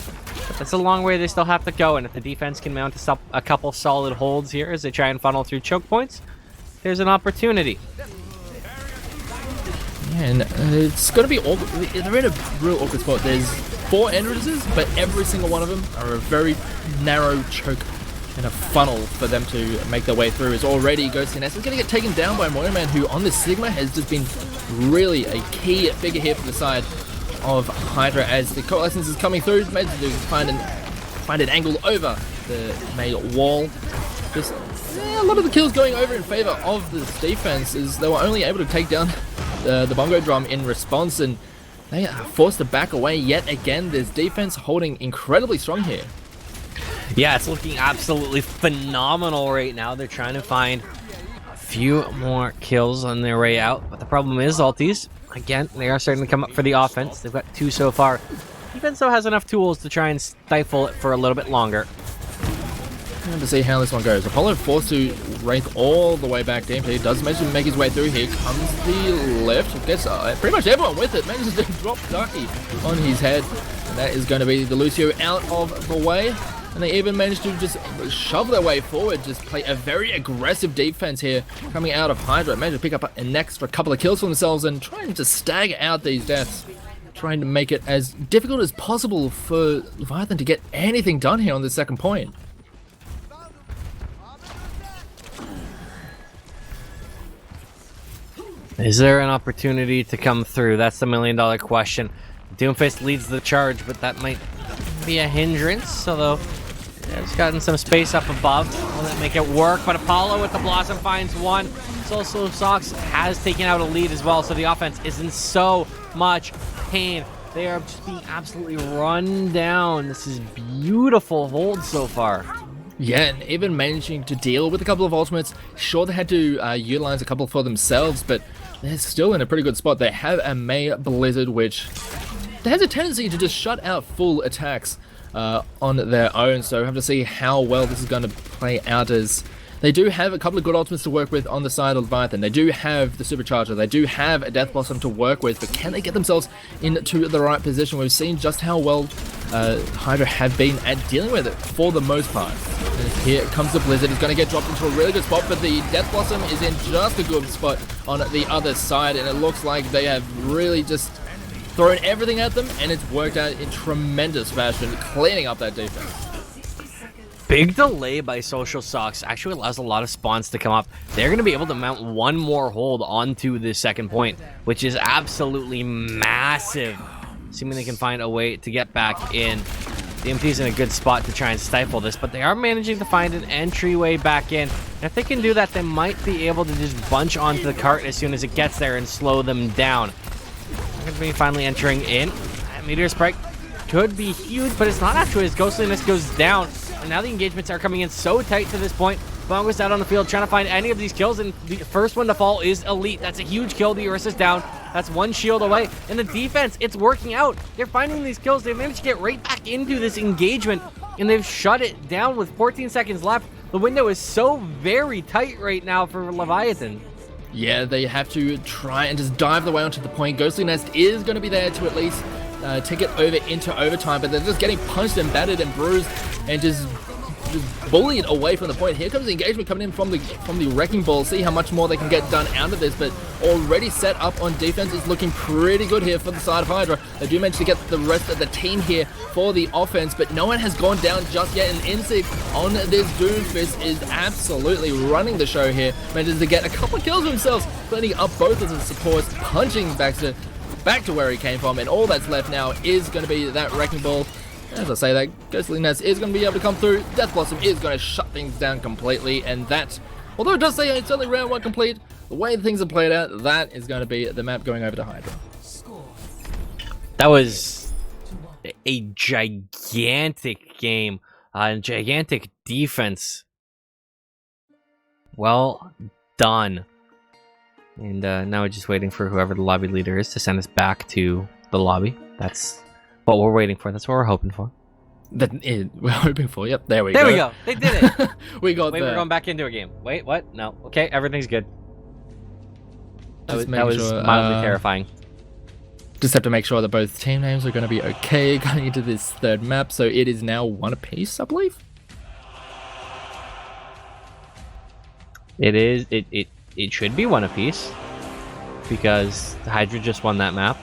but that's a long way they still have to go, and if the defense can mount a couple solid holds here as they try and funnel through choke points, there's an opportunity. Yeah, and it's going to be awkward. They're in a real awkward spot. There's 4 entrances, but every single one of them are a very narrow choke and a funnel for them to make their way through. Is already Ghostliness is going to get taken down by Moira Man, who on the Sigma has just been really a key figure here for the side of Hydra, as the Coalescence is coming through. Made to find an angle over the May wall. Just a lot of the kills going over in favor of this defense, as they were only able to take down the bongo drum in response, and they are forced to back away yet again. This defense holding incredibly strong here. Yeah, it's looking absolutely phenomenal right now. They're trying to find a few more kills on their way out, but the problem is ultis. Again, they are starting to come up for the offense. They've got 2 so far. Defense though has enough tools to try and stifle it for a little bit longer. Time to see how this one goes. Apollo forced to wraith all the way back. DMT does manage to make his way through. Here comes the lift. Gets pretty much everyone with it. Manages to drop Ducky on his head. And that is going to be the Lucio out of the way. And they even managed to just shove their way forward. Just play a very aggressive defense here coming out of Hydra. Managed to pick up an extra couple of kills for themselves and trying to stagger out these deaths. Trying to make it as difficult as possible for Leviathan to get anything done here on the second point. Is there an opportunity to come through? That's the million-dollar question. Doomfist leads the charge, but that might be a hindrance, although it's gotten some space up above. Will that make it work? But Apollo with the Blossom finds one. Social Sox has taken out a lead as well, so the offense is in so much pain. They are just being absolutely run down. This is beautiful hold so far. Yeah, and even managing to deal with a couple of ultimates. Sure, they had to utilize a couple for themselves, but they're still in a pretty good spot. They have a May Blizzard, which has a tendency to just shut out full attacks on their own, so we have to see how well this is going to play out, as they do have a couple of good ultimates to work with on the side of Leviathan. They do have the Supercharger, they do have a Death Blossom to work with, but can they get themselves into the right position? We've seen just how well Hydra have been at dealing with it for the most part. And here comes the Blizzard. It's going to get dropped into a really good spot, but the Death Blossom is in just a good spot on the other side, and it looks like they have really just thrown everything at them, and it's worked out in tremendous fashion, cleaning up that defense. Big delay by Social Sox actually allows a lot of spawns to come up. They're going to be able to mount one more hold onto this second point, which is absolutely massive. Assuming they can find a way to get back in. The MP's in a good spot to try and stifle this, but they are managing to find an entryway back in. And if they can do that, they might be able to just bunch onto the cart as soon as it gets there and slow them down. They're going to be finally entering in. Meteor Spike could be huge, but it's not actually, as Ghostliness goes down. And now the engagements are coming in so tight to this point. Bongo's out on the field trying to find any of these kills, and the first one to fall is Elite. That's a huge kill. The Urissa's down. That's one shield away. And the defense, it's working out. They're finding these kills. They've managed to get right back into this engagement, and they've shut it down with 14 seconds left. The window is so very tight right now for Leviathan. Yeah, they have to try and just dive the way onto the point. Ghostly Nest is going to be there to at least take it over into overtime, but they're just getting punched and battered and bruised and just just bullied away from the point. Here comes the engagement coming in from the Wrecking Ball. See how much more they can get done out of this, but already set up on defense is looking pretty good here for the side of Hydra. They do manage to get the rest of the team here for the offense, but no one has gone down just yet, and Insig on this Doomfist is absolutely running the show here. Manages to get a couple of kills for themselves, cleaning up both of the supports, punching back to where he came from, and all that's left now is going to be that Wrecking Ball. As I say, that Ghostly Nest is going to be able to come through. Death Blossom is going to shut things down completely, and that, although it does say it's only round 1 complete, the way things are played out, that is going to be the map going over to Hydra. That was a gigantic game, gigantic defense. Well done. And now we're just waiting for whoever the lobby leader is to send us back to the lobby. That's what we're waiting for. That's what we're hoping for. We're hoping for. Yep, there we go. There we go. They did it. We got Wait, we're going back into a game. Wait, what? No. Okay, everything's good. That was mildly terrifying. Just have to make sure that both team names are going to be okay going into this third map. So it is now 1 apiece, I believe. It is. It should be 1 apiece because Hydra just won that map.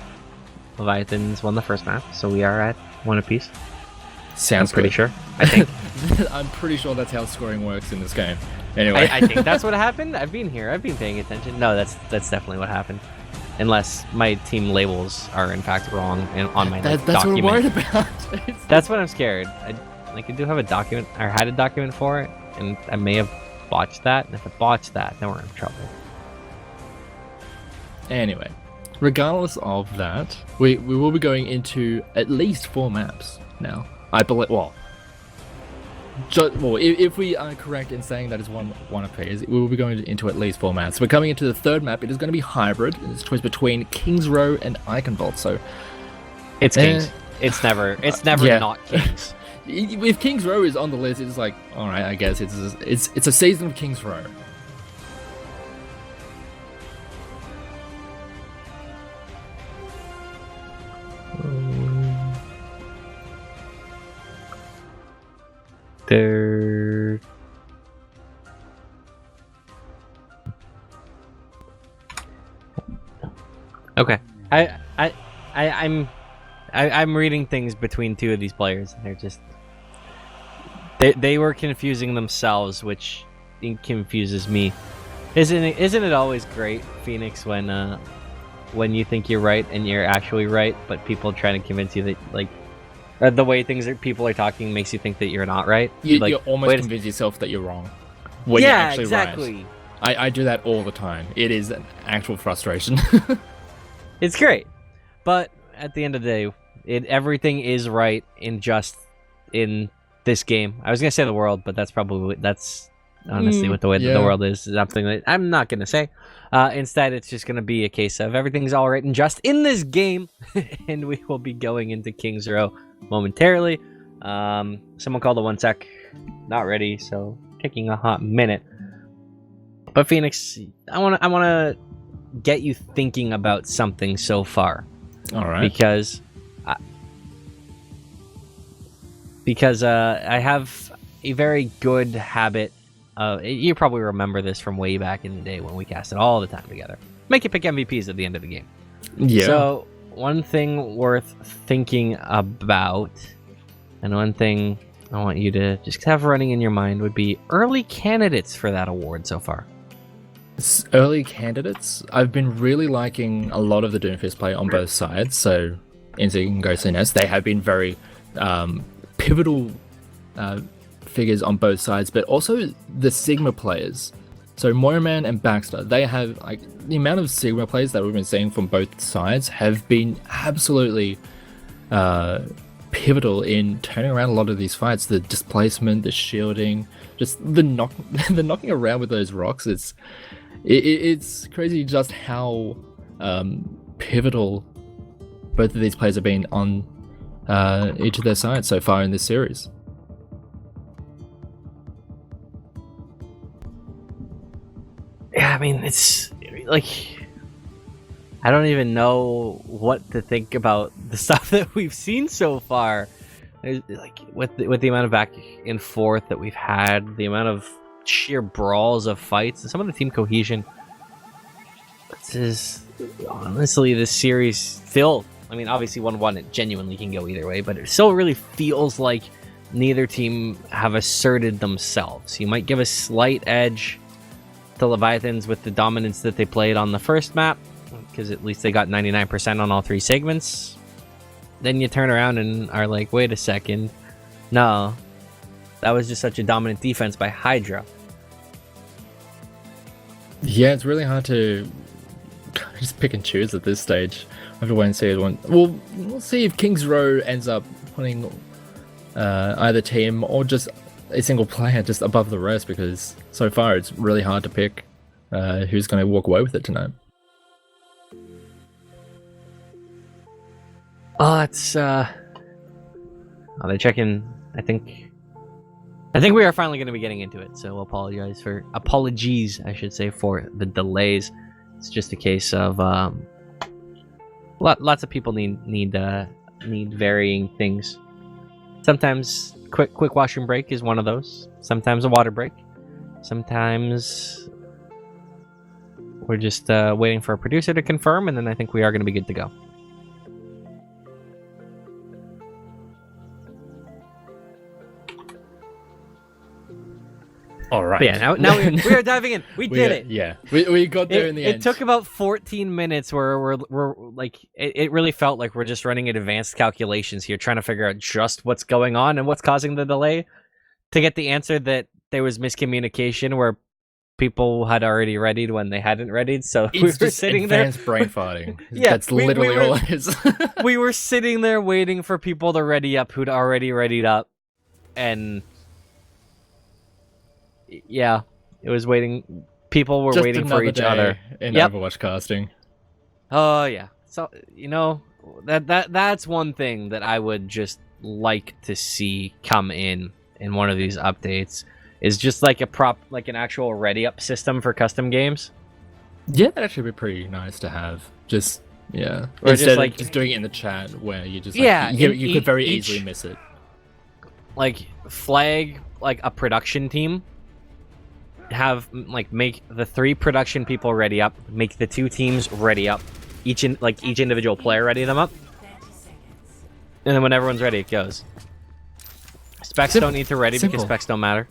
Leviathans won the first map, so we are at 1 apiece. Sounds pretty sure. I think. I'm pretty sure that's how scoring works in this game. Anyway, I think that's what happened. I've been here. I've been paying attention. No, that's definitely what happened. Unless my team labels are in fact wrong on my that's document. what I'm worried about. That's what I'm scared. I do have a document, or had a document for it, and I may have botched that. And if I botched that, then we're in trouble. Anyway, regardless of that, we will be going into at least 4 maps now. I believe. Well, if we are correct in saying that is one apiece, we will be going into at least 4 maps. We're coming into the third map. It is going to be hybrid. It's a choice between King's Row and Iconvolt. So it's Kings. It's never not Kings. If King's Row is on the list, it's like, all right, I guess it's a season of King's Row. There. Okay. I'm reading things between 2 of these players, and they're just they were confusing themselves, which confuses me. Isn't it always great, Phoenix, when you think you're right and you're actually right, but people trying to convince you that the way people are talking makes you think that you're not right. You almost convince yourself that you're wrong when you're actually exactly. Right. I do that all the time. It is an actual frustration. It's great, but at the end of the day, everything is right in this game. I was gonna say the world, but that's honestly what the way that the world is. Something that I'm not gonna say. Instead, it's just gonna be a case of everything's all right and just in this game, and we will be going into King's Row momentarily. Someone called a 1 sec. Not ready, so taking a hot minute. But Phoenix, I wanna get you thinking about something so far. All right. Because I have a very good habit. You probably remember this from way back in the day when we cast it all the time together. Make you pick MVPs at the end of the game. Yeah. So one thing worth thinking about, and one thing I want you to just have running in your mind would be early candidates for that award so far. Early candidates? I've been really liking a lot of the Doomfist play on both sides. So Insig and Ghostly Nest, they have been very pivotal figures on both sides, but also the Sigma players. So Moirman and Baxter, they have the amount of Sigma players that we've been seeing from both sides have been absolutely pivotal in turning around a lot of these fights. The displacement, the shielding, just the knocking around with those rocks. It's crazy just how pivotal both of these players have been on each of their sides so far in this series. Yeah, I mean, it's I don't even know what to think about the stuff that we've seen so far. Like with the amount of back and forth that we've had, the amount of sheer brawls of fights, and some of the team cohesion. This is honestly, this series still. I mean, obviously 1-1, it genuinely can go either way, but it still really feels like neither team have asserted themselves. You might give a slight edge to Leviathans with the dominance that they played on the first map, because at least they got 99% on all 3 segments. Then you turn around and are like, wait a second. No, that was just such a dominant defense by Hydra. Yeah, it's really hard to just pick and choose at this stage. I have to wait and see one. Well, we'll see if King's Row ends up putting either team or just a single player just above the rest, because so far it's really hard to pick who's going to walk away with it tonight. Oh, it's they're checking. I think we are finally going to be getting into it. So apologies, I should say, for the delays. It's just a case of lots of people need varying things. Sometimes quick washroom break is one of those. Sometimes a water break. Sometimes we're just waiting for a producer to confirm, and then I think we are going to be good to go. All right. But yeah, now we are diving in. We did it. Yeah, we got there in the end. It took about 14 minutes where we're like, it really felt like we're just running advanced calculations here, trying to figure out just what's going on and what's causing the delay to get the answer that there was miscommunication where people had already readied when they hadn't readied. So we were sitting there. Advanced brain farting. Yeah, that's literally all it is. We were sitting there waiting for people to ready up who'd already readied up, and yeah, it was waiting. People were Just waiting for each other in Overwatch casting. Oh yeah. So that's one thing that I would just like to see come in one of these updates, is just like an actual ready up system for custom games. Yeah, that'd actually be pretty nice to have. Just yeah, or instead just just doing it in the chat where you just you could very easily miss it. Like flag like a production team. Make the 3 production people ready up, make the 2 teams ready up, each individual player ready them up, and then when everyone's ready, it goes. Specs don't need to ready because specs don't matter.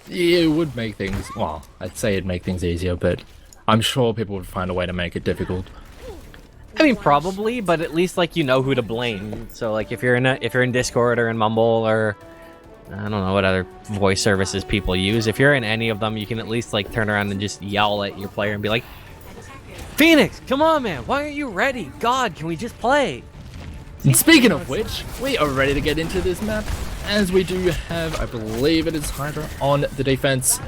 Yeah, it would make things, well, I'd say it'd make things easier, but I'm sure people would find a way to make it difficult. I mean, probably, but at least who to blame. So if you're in Discord or in Mumble or I don't know what other voice services people use. If you're in any of them, you can at least turn around and just yell at your player and be like, Phoenix, come on, man. Why aren't you ready? God, can we just play? And speaking of which, we are ready to get into this map, as we do have, I believe it is Hydra on the defense,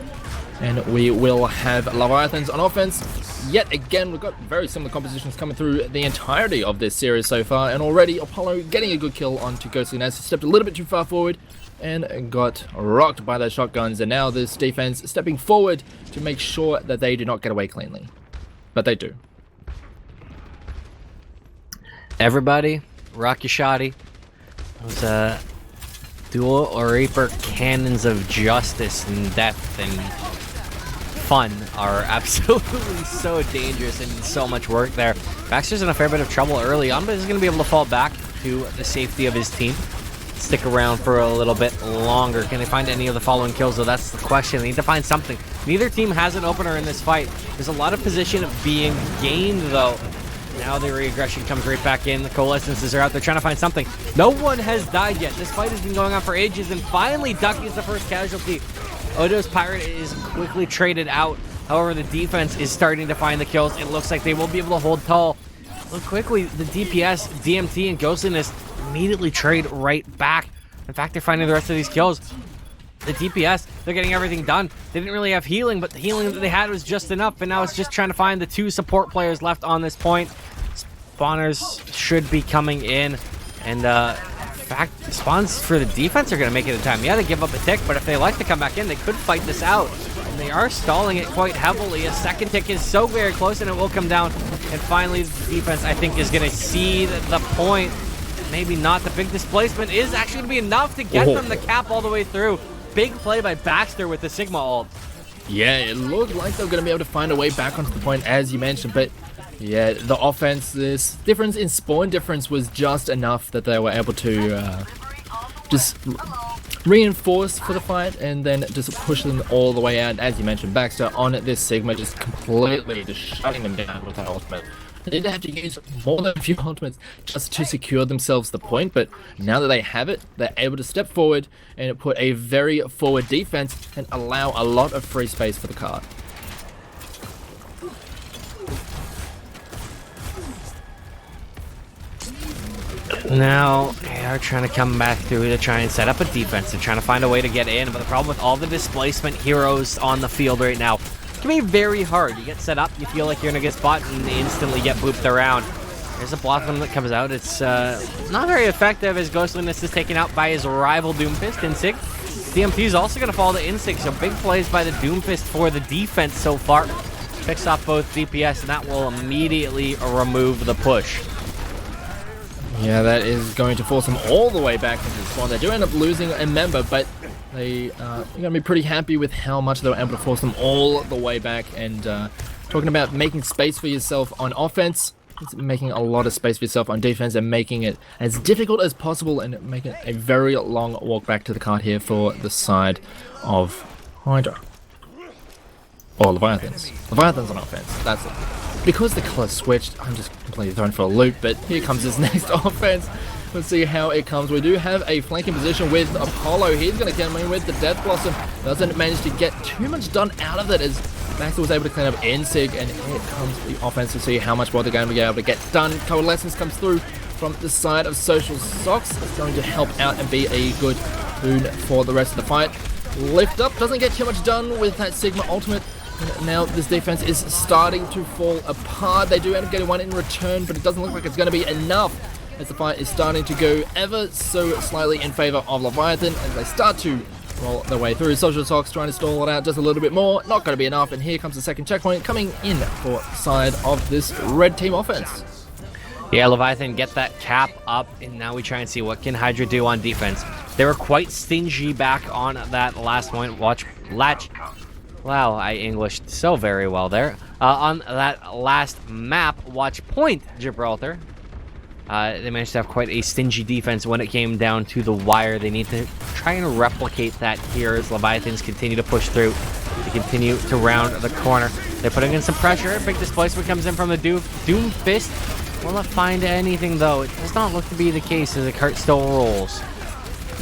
and we will have Leviathans on offense. Yet again, we've got very similar compositions coming through the entirety of this series so far, and already Apollo getting a good kill onto Ghostly Naz, stepped a little bit too far forward and got rocked by those shotguns, and now this defense stepping forward to make sure that they do not get away cleanly. But they do. Everybody, rock your shotty. Those dual or Reaper cannons of justice and death and fun are absolutely so dangerous, and so much work there. Baxter's in a fair bit of trouble early on, but he's going to be able to fall back to the safety of his team. Stick around for a little bit longer. Can they find any of the following kills, though? That's the question. They need to find something. Neither team has an opener in this fight. There's a lot of position being gained, though. Now the re-aggression comes right back in. The coalescences are out there trying to find something. No one has died yet. This fight has been going on for ages, and finally Ducky is the first casualty. Odo's Pirate is quickly traded out. However, the defense is starting to find the kills. It looks like they will be able to hold tall. Look quickly, the DPS, DMT, and Ghostliness immediately trade right back. In fact, they're finding the rest of these kills. The DPS, they're getting everything done. They didn't really have healing, but the healing that they had was just enough, and now it's just trying to find the 2 support players left on this point. Spawners should be coming in, and in fact, spawns for the defense are going to make it in time. Yeah, they give up a tick, but if they like to come back in, they could fight this out. And they are stalling it quite heavily. A second tick is so very close, and it will come down. And finally, the defense, I think, is going to see the point. maybe not. The big displacement is actually going to be enough to get them the cap all the way through. Big play by Baxter with the Sigma ult. Yeah, it looked like they were going to be able to find a way back onto the point, as you mentioned, but yeah, the offense, this difference in spawn difference was just enough that they were able to just reinforce for the fight and then just push them all the way out. As you mentioned, Baxter on this Sigma just completely just shutting them down with that ultimate. They did have to use more than a few ultimates just to secure themselves the point, but now that they have it, they're able to step forward and put a very forward defense and allow a lot of free space for the card. Now, they are trying to come back through to try and set up a defense. They're trying to find a way to get in, but the problem with all the displacement heroes on the field right now, it can be very hard. You get set up, you feel like you're in a good spot, and they instantly get booped around. There's a block that comes out. It's not very effective as Ghostliness is taken out by his rival Doomfist, Insig. DMP is also going to fall to Insig, so big plays by the Doomfist for the defense so far. Picks off both DPS, and that will immediately remove the push. Yeah, that is going to force them all the way back into the spawn. They do end up losing a member, but they are going to be pretty happy with how much they were able to force them all the way back. And talking about making space for yourself on offense, it's making a lot of space for yourself on defense and making it as difficult as possible and making it a very long walk back to the card here for the side of Hydra. Or Leviathans. Leviathans on offense, that's it. Because the color switched, I'm just completely thrown for a loop, but here comes his next offense. Let's see how it comes. We do have a flanking position with Apollo. He's going to come in with the Death Blossom. Doesn't manage to get too much done out of it as Baxter was able to clean up Insig, and here comes the offense to see how much more they're going to be able to get done. Coalescence comes through from the side of Social Socks. It's going to help out and be a good boon for the rest of the fight. Lift up, doesn't get too much done with that Sigma ultimate. And now this defense is starting to fall apart. They do end up getting one in return, but it doesn't look like it's going to be enough as the fight is starting to go ever so slightly in favor of Leviathan as they start to roll their way through. Social Socks trying to stall it out just a little bit more. Not going to be enough, and here comes the second checkpoint coming in for the side of this red team offense. Yeah, Leviathan get that cap up, and now we try and see what can Hydra do on defense. They were quite stingy back on that last point. Watch Latch. Wow, I Englished so very well there. On that last map, watch Point Gibraltar. They managed to have quite a stingy defense when it came down to the wire. They need to try and replicate that here as Leviathans continue to push through. They continue to round the corner. They're putting in some pressure. Big displacement comes in from the Doom Fist. Will not find anything, though. It does not look to be the case as the cart still rolls.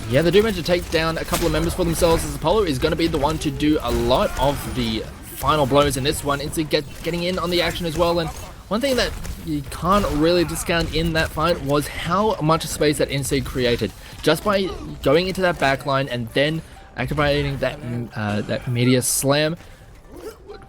Yeah, they do manage to take down a couple of members for themselves as Apollo is going to be the one to do a lot of the final blows in this one into getting in on the action as well. And one thing that you can't really discount in that fight was how much space that Insig created. Just by going into that backline and then activating that media slam,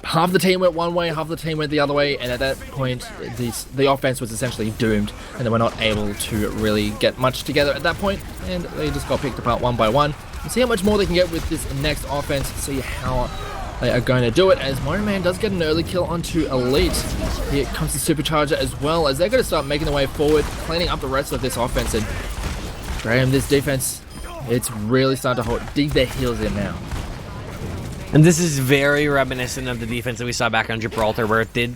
half the team went one way, half the team went the other way, and at that point the offense was essentially doomed, and they were not able to really get much together at that point, and they just got picked apart one by one. We'll see how much more they can get with this next offense, see how they are going to do it, as Mario Man does get an early kill onto Elite. Here comes the Supercharger as well, as they're going to start making their way forward, cleaning up the rest of this offense, and Graham, this defense, it's really starting to dig their heels in now. And this is very reminiscent of the defense that we saw back on Gibraltar, where it did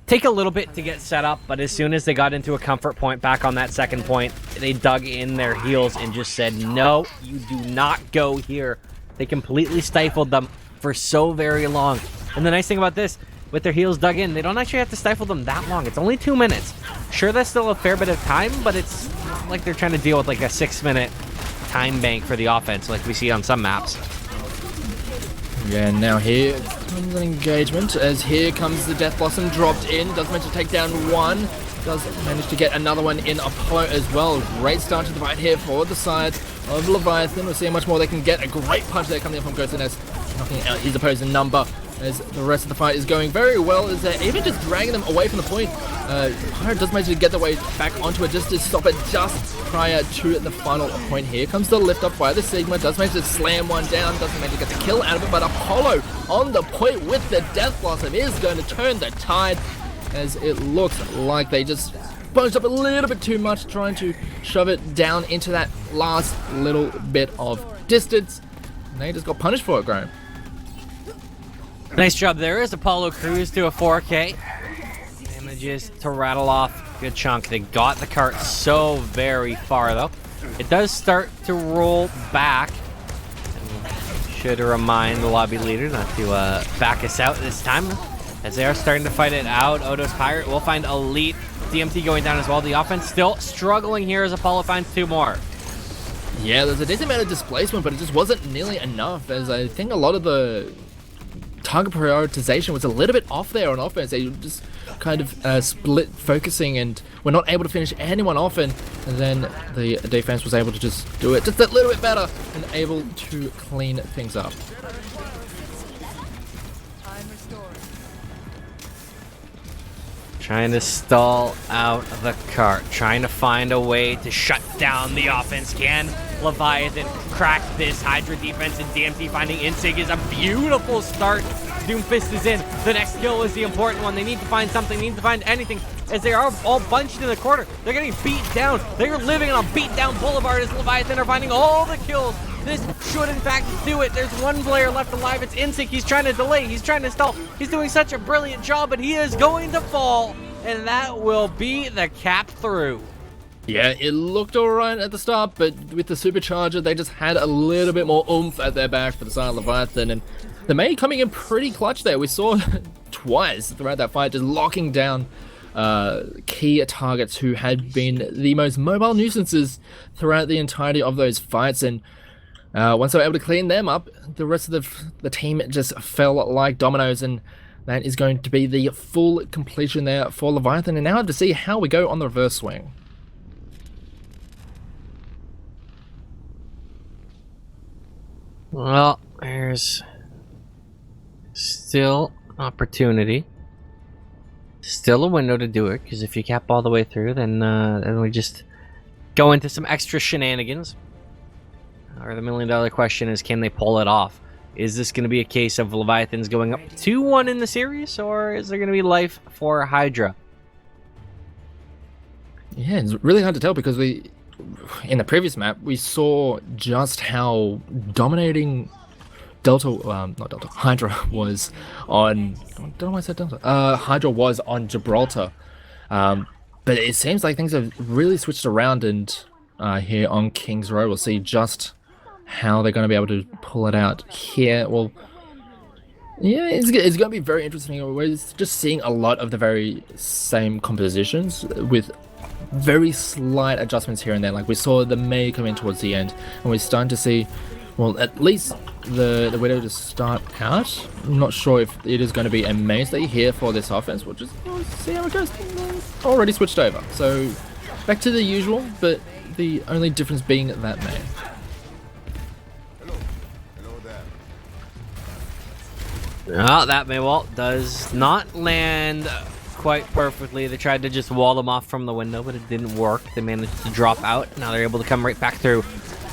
take a little bit to get set up, but as soon as they got into a comfort point back on that second point, they dug in their heels and just said, no, you do not go here. They completely stifled them for so very long. And the nice thing about this, with their heels dug in, they don't actually have to stifle them that long. It's only 2 minutes. Sure, that's still a fair bit of time, but it's not like they're trying to deal with like a 6-minute time bank for the offense like we see on some maps. Yeah, and now here comes an engagement, as here comes the Death Blossom dropped in, does manage to take down one, does manage to get another one in Apollo as well. Great start to the fight here for the side of Leviathan. We'll see how much more they can get. A great punch there coming in from Ghostliness, knocking out his opposing number, as the rest of the fight is going very well, as they're even just dragging them away from the point. Hydra does manage to get their way back onto it just to stop it just prior to the final point. Here comes the lift up by the Sigma, does manage to slam one down, doesn't manage to get the kill out of it, but Apollo on the point with the Death Blossom is going to turn the tide, as it looks like they just bunched up a little bit too much, trying to shove it down into that last little bit of distance. And they just got punished for it, Graham. Nice job there as Apollo Crews to a 4K. Manages to rattle off a good chunk. They got the cart so very far, though. It does start to roll back. And should remind the lobby leader not to back us out this time, as they are starting to fight it out. Odo's Pirate will find Elite. DMT going down as well. The offense still struggling here as Apollo finds 2 more. Yeah, there's a decent amount of displacement, but it just wasn't nearly enough, as I think a lot of the target prioritization was a little bit off there on offense. They just kind of split focusing and were not able to finish anyone off, and then the defense was able to just do it just a little bit better and able to clean things up. Trying to stall out the cart, trying to find a way to shut down the offense. Can Leviathan crack this Hydra defense? And DMT finding Insig is a beautiful start. Doomfist is in. The next kill is the important one. They need to find something, they need to find anything, as they are all bunched in the corner. They're getting beat down. They're living on a beat down boulevard as Leviathan are finding all the kills. This should in fact do it. There's one player left alive. It's Insig. He's trying to delay. He's trying to stall. He's doing such a brilliant job, but he is going to fall. And that will be the cap through. Yeah, it looked alright at the start, but with the supercharger, they just had a little bit more oomph at their back for the Silent Leviathan, and the May coming in pretty clutch there. We saw twice throughout that fight, just locking down key targets who had been the most mobile nuisances throughout the entirety of those fights, and once they were able to clean them up, the rest of the team just fell like dominoes, and that is going to be the full completion there for Leviathan. And now I have to see how we go on the reverse swing. Well, there's still opportunity. Still a window to do it, because if you cap all the way through, then we just go into some extra shenanigans. Or the $1 million question is, can they pull it off? Is this going to be a case of Leviathans going up 2-1 in the series, or is there going to be life for Hydra? Yeah, it's really hard to tell, because in the previous map, we saw just how dominating Hydra was on... I don't know why I said Delta. Hydra was on Gibraltar. But it seems like things have really switched around, and here on King's Row, we'll see just how they're going to be able to pull it out here. Well, yeah, it's going to be very interesting. We're just seeing a lot of the very same compositions with very slight adjustments here and there. Like we saw the May come in towards the end, and we're starting to see, well, at least the Widow to start out. I'm not sure if it is going to be a mainstay here for this offense. We'll just see how it goes. Already switched over, so back to the usual, but the only difference being that May. Oh, that Maywalt does not land quite perfectly. They tried to just wall them off from the window, but it didn't work. They managed to drop out. Now they're able to come right back through.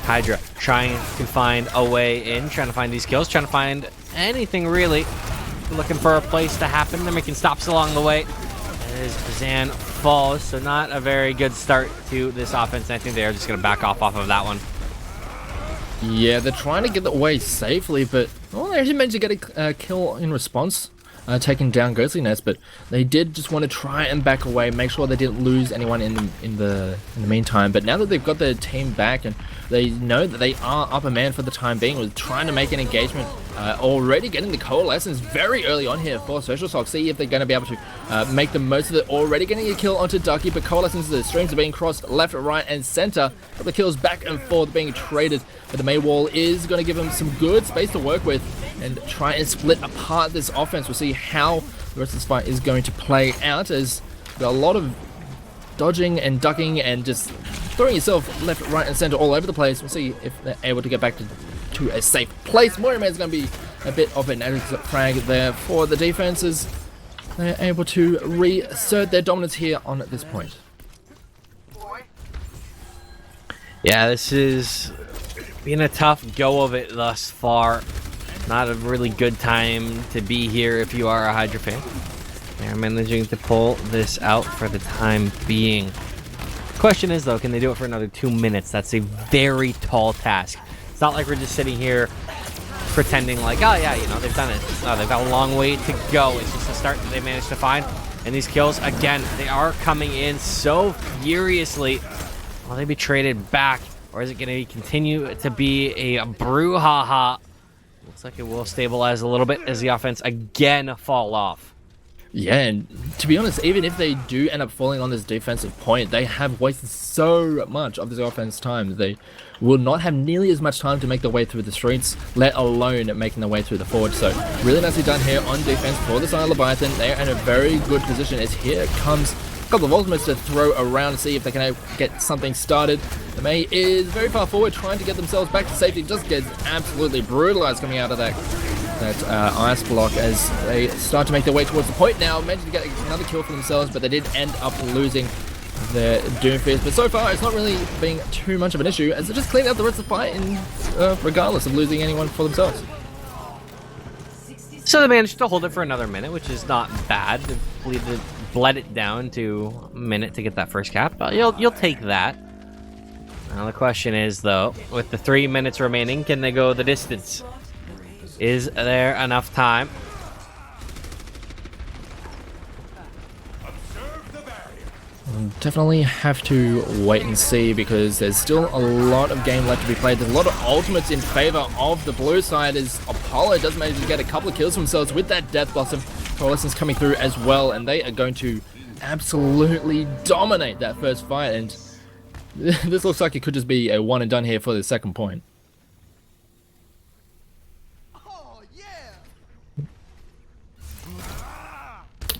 Hydra trying to find a way in, trying to find these kills, trying to find anything really. Looking for a place to happen. They're making stops along the way as Zan falls, so not a very good start to this offense. I think they're just going to back off of that one. Yeah, they're trying to get away safely, but well, they actually managed to get a kill in response, taking down Ghostly Nest. But they did just want to try and back away, make sure they didn't lose anyone in the meantime. But now that they've got their team back and they know that they are upper man for the time being, was trying to make an engagement, already getting the coalescence very early on here for Social Shock. See if they're going to be able to make the most of it. Already getting a kill onto Ducky, but coalescence, the streams are being crossed left, right, and center. A couple of kills back and forth being traded, but the May wall is going to give them some good space to work with and try and split apart this offense. We'll see how the rest of this fight is going to play out, as got a lot of dodging and ducking and just throwing yourself left, right, and center all over the place. We'll see if they're able to get back to a safe place. Moiraman's going to be a bit of an adequate frag there for the defenses. They're able to reassert their dominance here on this point. Yeah, this is been a tough go of it thus far. Not a really good time to be here if you are a Hydra fan. They're managing to pull this out for the time being. Question is, though, can they do it for another 2 minutes? That's a very tall task. It's not like we're just sitting here pretending like, oh yeah, you know, they've done it. No, they've got a long way to go. It's just a start that they managed to find. And these kills, again, they are coming in so furiously. Will they be traded back? Or is it going to continue to be a brouhaha? Looks like it will stabilize a little bit as the offense again fall off. Yeah, and to be honest, even if they do end up falling on this defensive point, they have wasted so much of this offense time. They will not have nearly as much time to make their way through the streets, let alone making their way through the forge. So really nicely done here on defense for the side of Leviathan. They are in a very good position as here comes a couple of ultimates to throw around to see if they can get something started. The Mei is very far forward, trying to get themselves back to safety. Just gets absolutely brutalized coming out of that ice block as they start to make their way towards the point now. Managed to get another kill for themselves, but they did end up losing their Doomfist. But so far, it's not really being too much of an issue as they just clean out the rest of the fight, regardless of losing anyone for themselves. So they managed to hold it for another minute, which is not bad. They bled it down to a minute to get that first cap. But you'll take that. Now the question is, though, with the 3 minutes remaining, can they go the distance? Is there enough time? Definitely have to wait and see because there's still a lot of game left to be played. There's a lot of ultimates in favor of the blue side as Apollo does manage to get a couple of kills for themselves with that Death Blossom. Coalescence coming through as well, and they are going to absolutely dominate that first fight, and this looks like it could just be a one and done here for the second point.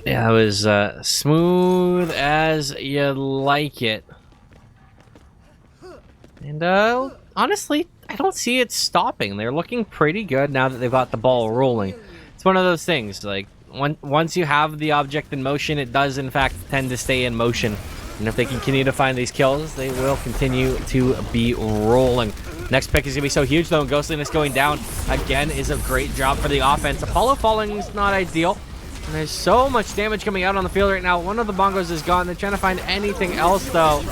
Yeah, it was smooth as you like it. And honestly, I don't see it stopping. They're looking pretty good now that they've got the ball rolling. It's one of those things, like, once you have the object in motion, it does in fact tend to stay in motion. And if they continue to find these kills, they will continue to be rolling. Next pick is going to be so huge, though, and Ghostliness going down again is a great job for the offense. Apollo falling is not ideal. And there's so much damage coming out on the field right now. One of the bongos is gone. They're trying to find anything else, though.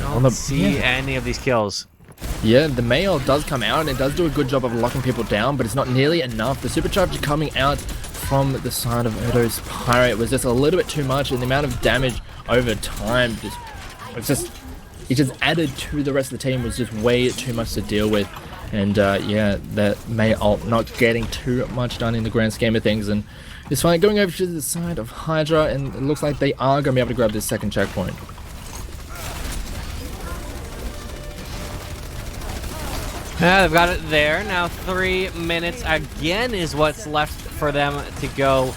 Don't see any of these kills. Yeah, the Mail does come out and it does do a good job of locking people down, but it's not nearly enough. The supercharger coming out from the side of Odo's Pirate was just a little bit too much, and the amount of damage over time it just added to the rest of the team was just way too much to deal with. And yeah, that May ult not getting too much done in the grand scheme of things, and it's fine going over to the side of Hydra, and it looks like they are going to be able to grab this second checkpoint. Yeah, they've got it there. Now 3 minutes again is what's left for them to go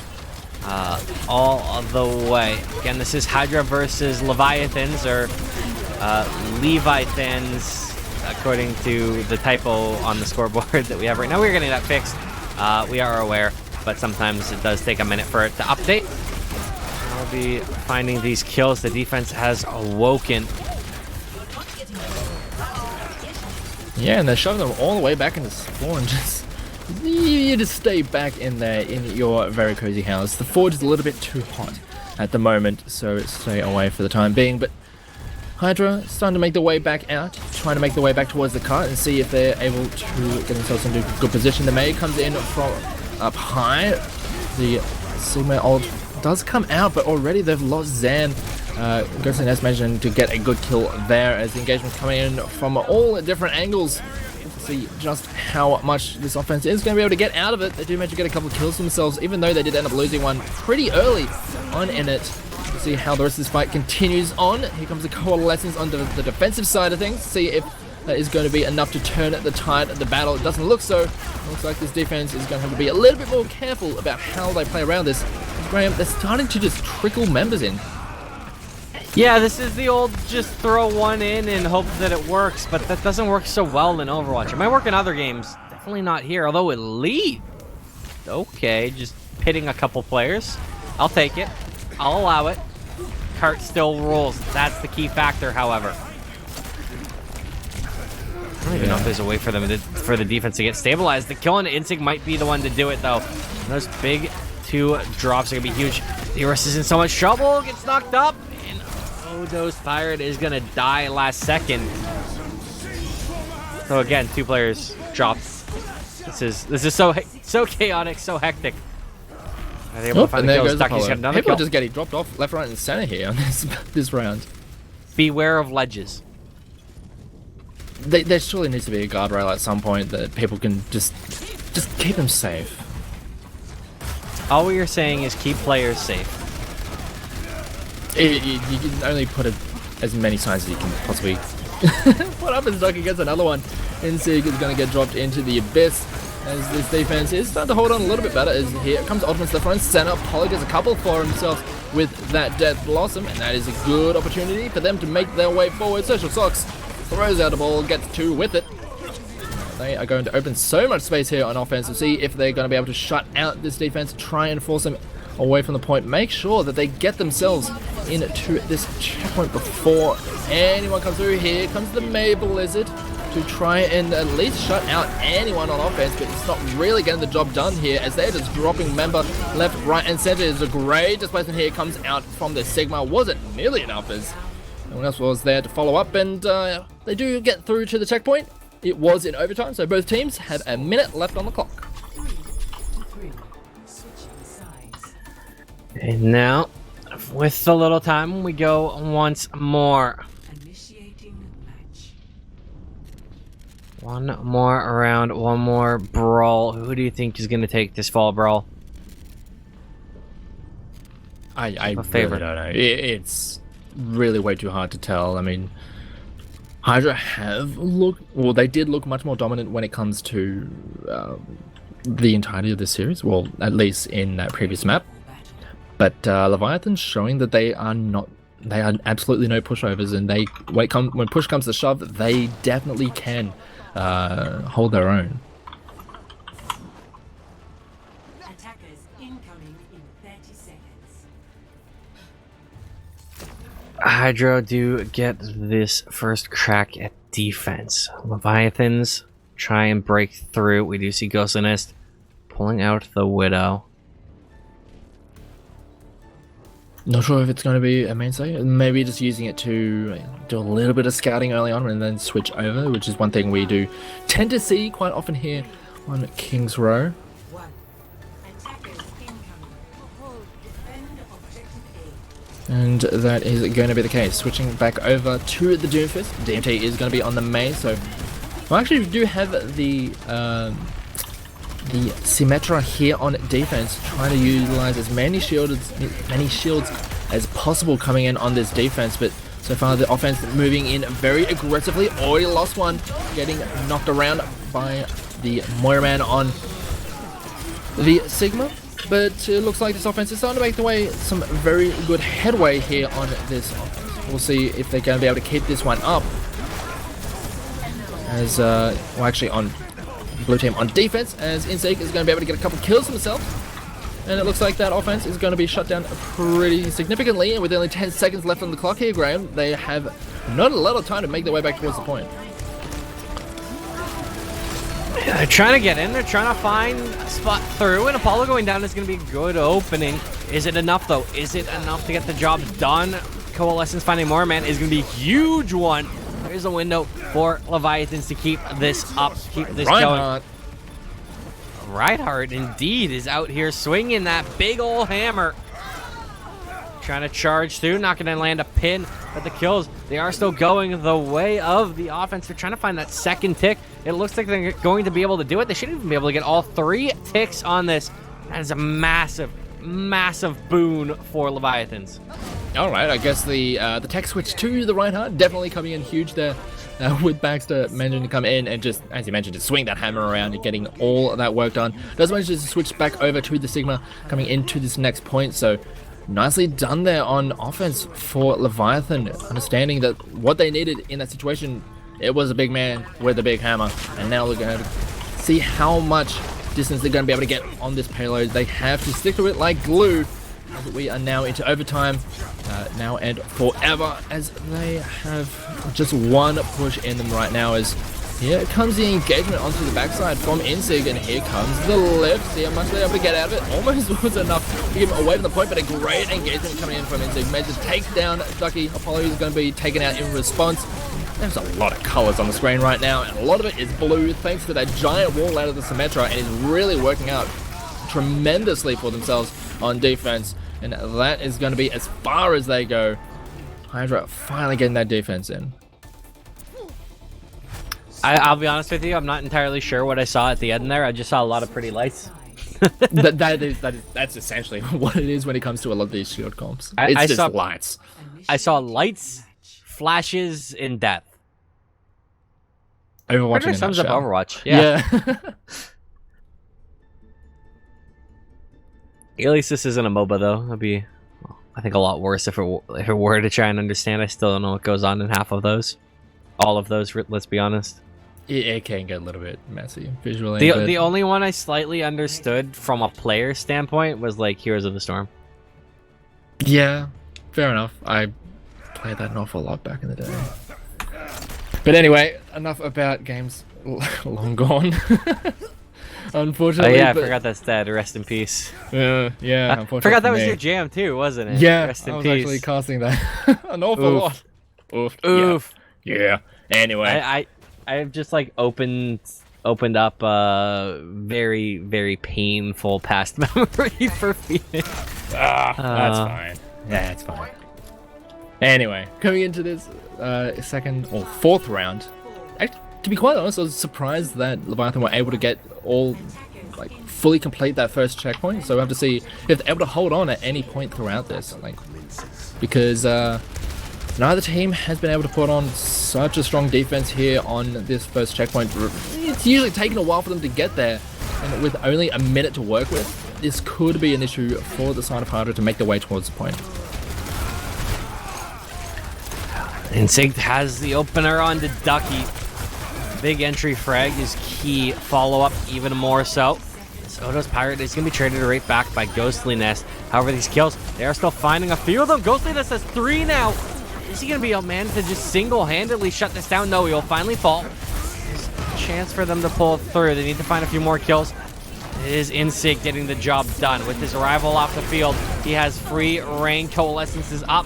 all the way. Again, this is Hydra versus Leviathans, or Leviathans, according to the typo on the scoreboard that we have right now. We're getting that fixed. We are aware, but sometimes it does take a minute for it to update. I'll be finding these kills. The defense has awoken. Yeah, and they're shoving them all the way back into spawn. You just stay back in there in your very cozy house. The forge is a little bit too hot at the moment, so stay away for the time being. But Hydra starting to make their way back out, trying to make their way back towards the cart and see if they're able to get themselves into a good position. The May comes in from up high. The Sigma ult does come out, but already they've lost Zan. Ghostly Nest managing to get a good kill there as the engagement's coming in from all different angles. To see just how much this offense is going to be able to get out of it. They do manage to get a couple of kills themselves, even though they did end up losing one pretty early on in it. We'll see how the rest of this fight continues on. Here comes the Coalescence on the defensive side of things. See if that is going to be enough to turn the tide of the battle. It doesn't look so. It looks like this defense is going to have to be a little bit more careful about how they play around this. Graham, they're starting to just trickle members in. Yeah, this is the old just throw one in and hope that it works, but that doesn't work so well in Overwatch. It might work in other games, definitely not here, although it lead. Okay, just pitting a couple players. I'll take it. I'll allow it. Cart still rolls. That's the key factor, however. I don't even know if there's a way for them for the defense to get stabilized. The kill on Insig might be the one to do it, though. Those big 2 drops are going to be huge. Theorus is in so much trouble. Gets knocked up. And Odo's Pirate is going to die last second. So again, 2 players dropped. This is so chaotic, so hectic. Are they able to find the kills? Taki's got another People kill. are just getting dropped off left, right, and center here on this round. Beware of ledges. There surely needs to be a guardrail at some point that people can just keep them safe. All we are saying is keep players safe. You can only put it as many signs as you can possibly. What happens, Ducky gets another one. Insig is going to get dropped into the abyss as this defense is starting to hold on a little bit better. As here comes Ultimate to the front center. Poly gets a couple for himself with that Death Blossom, and that is a good opportunity for them to make their way forward. Social Socks throws out the ball, gets 2 with it. They are going to open so much space here on offense to see if they're going to be able to shut out this defense, try and force them away from the point, make sure that they get themselves into this checkpoint before anyone comes through. Here comes the Mabel Lizard to try and at least shut out anyone on offense, but it's not really getting the job done here as they're just dropping member left, right, and center. Is a great displacement here, comes out from the Sigma. Wasn't nearly enough as no one else was there to follow up, and they do get through to the checkpoint. It was in overtime, so both teams had a minute left on the clock. 3 switching sides. And now, with the little time, we go once more. Initiating match. One more round, one more brawl. Who do you think is going to take this fall brawl? I really favorite. don't know. It's really way too hard to tell. I mean, Hydra they did look much more dominant when it comes to the entirety of this series. Well, at least in that previous map. But Leviathans showing that they are absolutely no pushovers, and when push comes to shove, they definitely can hold their own. Attackers incoming in 30 seconds. Hydra do get this first crack at defense. Leviathans try and break through. We do see Ghostlinist pulling out the Widow. Not sure if it's going to be a mainstay. Maybe just using it to do a little bit of scouting early on and then switch over, which is one thing we do tend to see quite often here on King's Row. 1. Attackers incoming. Defend objective A. And that is going to be the case. Switching back over to the Doomfist. DMT is going to be on the main, so we actually do have the Symmetra here on defense, trying to utilize as many shields as possible coming in on this defense, but so far the offense moving in very aggressively. Already lost one, getting knocked around by the Moiraman on the Sigma, but it looks like this offense is starting to make the way some very good headway here on this offense. We'll see if they're going to be able to keep this one up, as well, actually on blue team on defense, as Insig is going to be able to get a couple kills himself, and it looks like that offense is going to be shut down pretty significantly. And with only 10 seconds left on the clock here, Graham, they have not a lot of time to make their way back towards the point. Yeah, they're trying to get in. They're trying to find a spot through, and Apollo going down is going to be a good opening. Is it enough, though? Is it enough to get the job done? Coalescence finding more man is going to be a huge one. There's a window for Leviathans to keep this up, keep this going. Reinhardt indeed is out here swinging that big old hammer. Trying to charge through, not going to land a pin, but the kills, they are still going the way of the offense. They're trying to find that second tick. It looks like they're going to be able to do it. They shouldn't even be able to get all 3 ticks on this. That is a massive, massive boon for Leviathans. All right, I guess the tech switch to the Reinhardt definitely coming in huge there, with Baxter managing to come in and just, as you mentioned, just swing that hammer around and getting all of that work done. Does manage to switch back over to the Sigma coming into this next point, so nicely done there on offense for Leviathan, understanding that what they needed in that situation, it was a big man with a big hammer, and now we're going to see how much distance they're going to be able to get on this payload. They have to stick to it like glue. We are now into overtime, now and forever, as they have just one push in them right now, as Here comes the engagement onto the backside from Insig, and here comes the lift. See how much they're able to get out of it. Almost was enough to give him away from the point, but a great engagement coming in from Insig. Made to take down Ducky. Apollo is going to be taken out in response. There's a lot of colors on the screen right now, and a lot of it is blue thanks to that giant wall out of the Symmetra, and is really working out tremendously for themselves on defense. And that is going to be as far as they go. Hydra finally getting that defense in. I'll be honest with you, I'm not entirely sure what I saw at the end there. I just saw a lot of pretty lights. That's essentially what it is when it comes to a lot of these shield comps. It's just lights. I saw lights, flashes, and death. Overwatch in sums up nutshell. Overwatch. Yeah. At least this isn't a MOBA though. It'd be, I think, a lot worse if it were to try and understand. I still don't know what goes on in half of those. All of those, let's be honest. It can get a little bit messy visually. The only one I slightly understood from a player standpoint was like Heroes of the Storm. Yeah, fair enough. I played that an awful lot back in the day. But anyway, enough about games long gone. Unfortunately. Oh yeah, I forgot that's dead. Rest in peace. Yeah, I unfortunately. forgot that was your jam too, wasn't it? Yeah, Rest in I was peace. actually casting that an awful lot. Oof. Oof. Yeah. Anyway. I've just like opened up a very, very painful past memory for Phoenix. That's fine. Yeah, it's fine. Anyway, coming into this second or fourth round, actually, to be quite honest, I was surprised that Leviathan were able to get fully complete that first checkpoint. So we have to see if they're able to hold on at any point throughout this, because neither team has been able to put on such a strong defense here on this first checkpoint. It's usually taken a while for them to get there, and with only a minute to work with, this could be an issue for the side of Hydra to make their way towards the point. Instinct has the opener on to Ducky. Big entry frag is key. Follow up even more so. Soto's Pirate is going to be traded right back by Ghostliness. However, these kills, they are still finding a few of them. Ghostliness has 3 now. Is he going to be able, man, to just single-handedly shut this down? No, he will finally fall. There's a chance for them to pull through. They need to find a few more kills. It is Insig getting the job done. With his arrival off the field, he has free reign. Coalescence is up.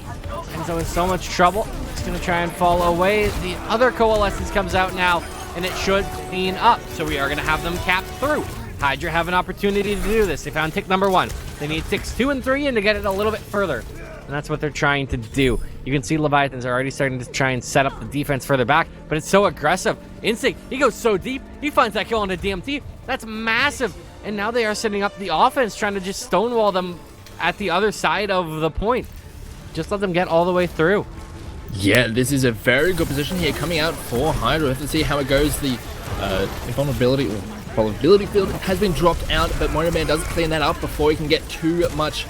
And so in so much trouble, he's going to try and fall away. The other Coalescence comes out now, and it should clean up. So we are going to have them cap through. Hydra have an opportunity to do this. They found tick number 1. They need ticks 2 and 3 and to get it a little bit further. And that's what they're trying to do. You can see Leviathans are already starting to try and set up the defense further back, but it's so aggressive. Instinct, he goes so deep. He finds that kill on a DMT. That's massive. And now they are setting up the offense, trying to just stonewall them at the other side of the point. Just let them get all the way through. Yeah, this is a very good position here coming out for Hydra. We have to see how it goes. The invulnerability field has been dropped out, but Moira Man does clean that up before he can get too much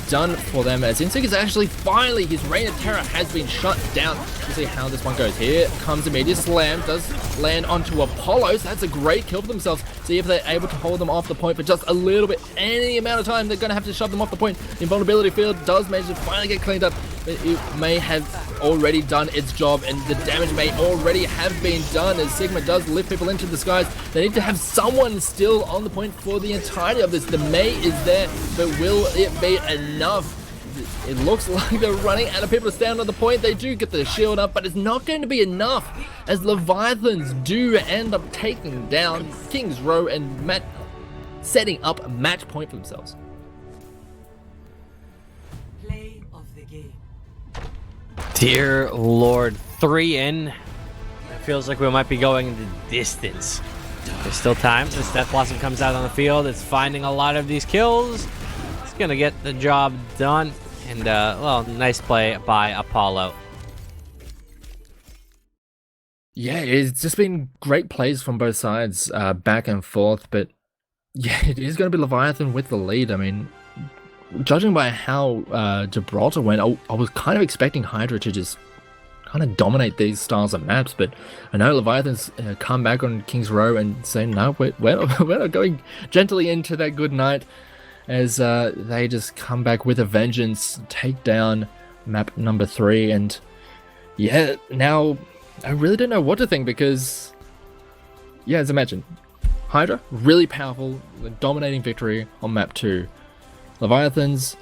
done for them, as Insig is actually finally, his Reign of Terror has been shut down. We'll see how this one goes. Here comes immediate slam, does land onto Apollo, so that's a great kill for themselves. See if they're able to hold them off the point for just a little bit. Any amount of time, they're going to have to shove them off the point. The invulnerability field does manage to finally get cleaned up, but it may have already done its job, and the damage may already have been done as Sigma does lift people into the skies. They need to have someone still on the point for the entirety of this. The May is there, but will it be enough? It looks like they're running out of people to stand on the point. They do get the shield up, but it's not going to be enough, as Leviathans do end up taking down King's Row and setting up a match point for themselves. Play of the game. Dear Lord, 3 in. It feels like we might be going the distance. There's still time. This Death Blossom comes out on the field. It's finding a lot of these kills. It's going to get the job done. And, well, nice play by Apollo. Yeah, it's just been great plays from both sides, back and forth. But, yeah, it is going to be Leviathan with the lead. I mean, judging by how Gibraltar went, I was kind of expecting Hydra to just kind of dominate these styles of maps, but I know Leviathans come back on King's Row and say, no, we're not going gently into that good night, as they just come back with a vengeance, take down map number 3, and yeah, now I really don't know what to think, because yeah, as I mentioned, Hydra, really powerful, dominating victory on map 2. Leviathans,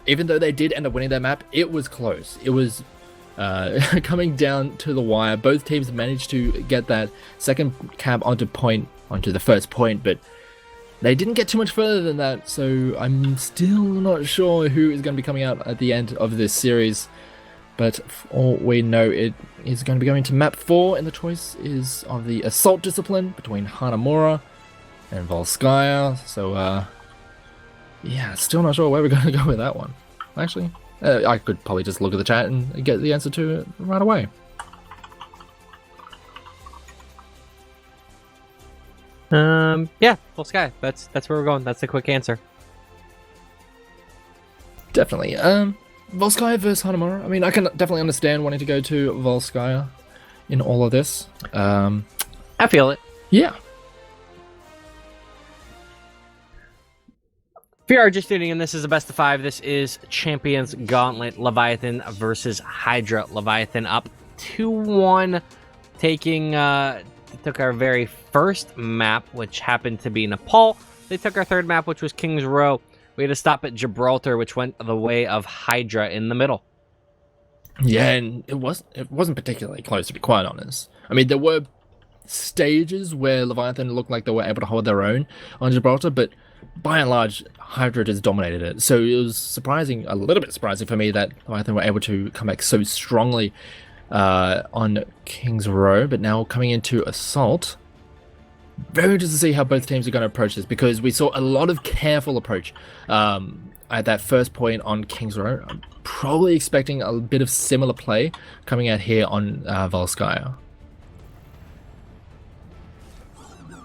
even though they did end up winning that map, it was close. It was coming down to the wire. Both teams managed to get that second cab onto the first point, but they didn't get too much further than that, so I'm still not sure who is going to be coming out at the end of this series. But for all we know, it is going to be going to map 4, and the choice is of the Assault Discipline between Hanamura and Volskaya. So, yeah, still not sure where we're going to go with that one. Actually, I could probably just look at the chat and get the answer to it right away. Yeah, Volskaya. That's where we're going. That's the quick answer. Definitely. Volskaya versus Hanamura. I mean, I can definitely understand wanting to go to Volskaya in all of this. I feel it. Yeah. If you are just tuning in, this is a best of 5. This is Champions Gauntlet, Leviathan versus Hydra. Leviathan up 2-1, took our very first map, which happened to be Nepal. They took our third map, which was King's Row. We had to stop at Gibraltar, which went the way of Hydra in the middle. Yeah, and it wasn't particularly close, to be quite honest. I mean, there were stages where Leviathan looked like they were able to hold their own on Gibraltar, but by and large, Hydra just dominated it. So it was a little bit surprising for me that Leviathan were able to come back so strongly on King's Row. But now coming into Assault, very interested to see how both teams are going to approach this, because we saw a lot of careful approach at that first point on King's Row. I'm probably expecting a bit of similar play coming out here on Volskaya.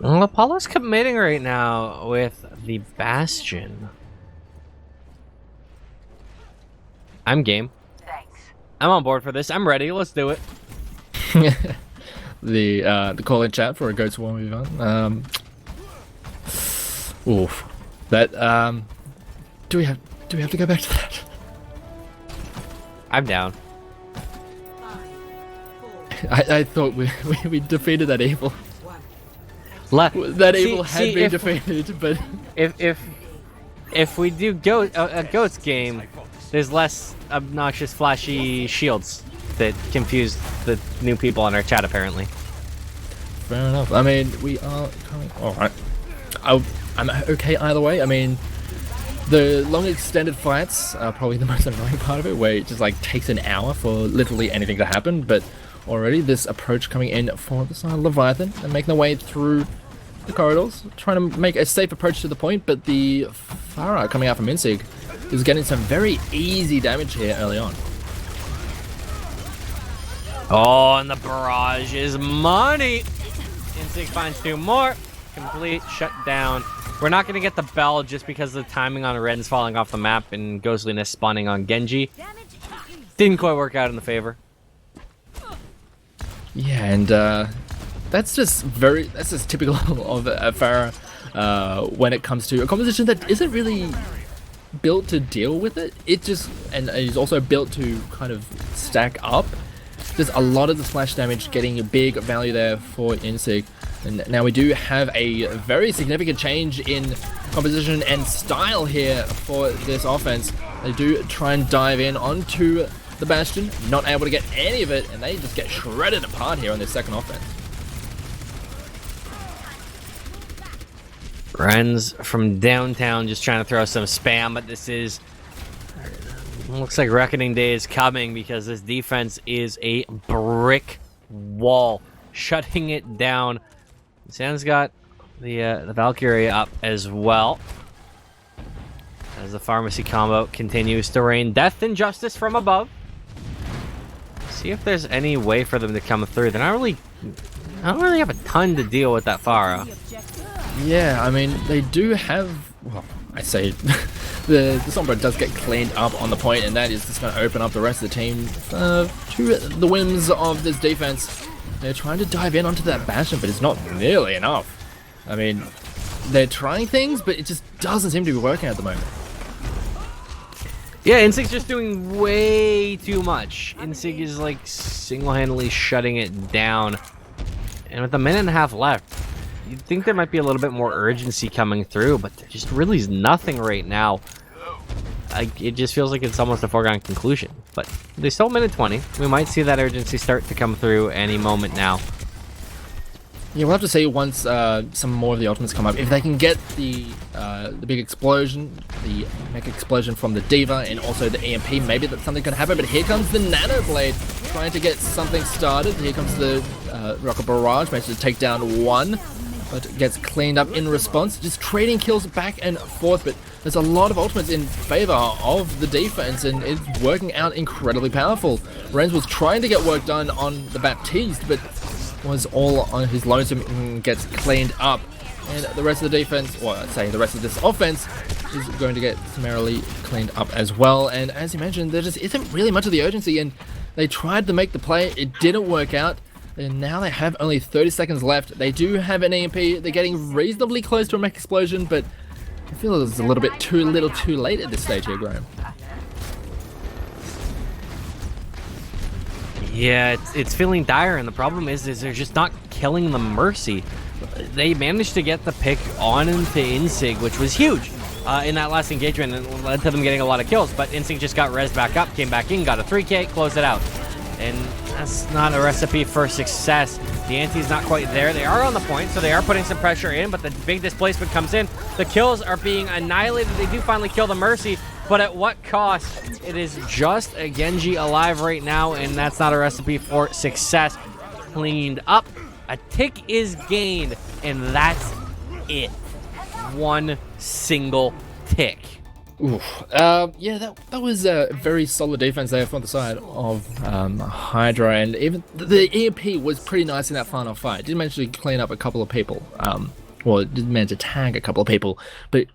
Well, Apollo's committing right now with the Bastion. I'm game. Thanks. I'm on board for this. I'm ready. Let's do it. The call in chat for a Goats 1v1. Oof. That do we have to go back to that? I'm down. 5, 4, I thought we defeated that evil. 1. That evil had been defeated, but if we do a Goats game, there's less obnoxious, flashy shields that confuse the new people in our chat, apparently. fair enough. I mean, we are coming. All right. I'm okay either way. I mean, the long extended fights are probably the most annoying part of it, where it just like takes an hour for literally anything to happen. But already this approach coming in for the side of Leviathan and making their way through the corridors, trying to make a safe approach to the point, but the Farah coming out from Insig is getting some very easy damage here early on. Oh, and the barrage is money. Insig finds 2 more. Complete shutdown. We're not going to get the bell just because of the timing on Ren's falling off the map and Ghostliness spawning on Genji. Didn't quite work out in the favor. Yeah, and that's just typical of Farah when it comes to a composition that isn't really built to deal with it. And is also built to kind of stack up. There's a lot of the splash damage getting a big value there for Insig. And now we do have a very significant change in composition and style here for this offense. They do try and dive in onto the Bastion, not able to get any of it, and they just get shredded apart here on this second offense. Ren's from downtown just trying to throw some spam, but this is... looks like Reckoning Day is coming because this defense is a brick wall, shutting it down. Sam's got the Valkyrie up as well, as the pharmacy combo continues to rain death and justice from above. See if there's any way for them to come through. I don't really have a ton to deal with that Farah. Yeah, I mean, they do have... well, I say the Sombra does get cleaned up on the point, and that is just going to open up the rest of the team to the whims of this defense. They're trying to dive in onto that Bastion, but it's not nearly enough. I mean, they're trying things, but it just doesn't seem to be working at the moment. Yeah, Insig's just doing way too much. Insig is like single-handedly shutting it down. And with a minute and a half left, You'd think there might be a little bit more urgency coming through, but there just really is nothing right now. It just feels like it's almost a foregone conclusion. But they still minute 20. We might see that urgency start to come through any moment now. Yeah, we'll have to see once some more of the ultimates come up. If they can get the big explosion, the mech explosion from the Diva, and also the EMP, maybe that something can happen. But here comes the Nano Blade, trying to get something started. Here comes the Rocket Barrage, manages to take down one, but gets cleaned up in response. Just trading kills back and forth, but there's a lot of ultimates in favor of the defense, and it's working out incredibly powerful. Renz was trying to get work done on the Baptiste, but was all on his lonesome and gets cleaned up. And the rest of the defense, or I'd say the rest of this offense, is going to get summarily cleaned up as well. And as you mentioned, there just isn't really much of the urgency, and they tried to make the play, it didn't work out. And now they have only 30 seconds left. They do have an EMP, they're getting reasonably close to a mech explosion, but I feel it's a little bit too little too late at this stage here, Graham. Yeah, it's feeling dire, and the problem is they're just not killing the Mercy. They managed to get the pick on into Insig, which was huge in that last engagement, and led to them getting a lot of kills. But Insig just got res back up, came back in, got a 3K, closed it out. And that's not a recipe for success. The ante's not quite there. They are on the point, so they are putting some pressure in, but the big displacement comes in. The kills are being annihilated. They do finally kill the Mercy, but at what cost? It is just a Genji alive right now, and that's not a recipe for success. Cleaned up. A tick is gained, and that's it. One single tick. Oof. Yeah, that was a very solid defense there from the side of Hydra, and even the EMP was pretty nice in that final fight. Did manage to clean up a couple of people, well, it did manage to tag a couple of people, but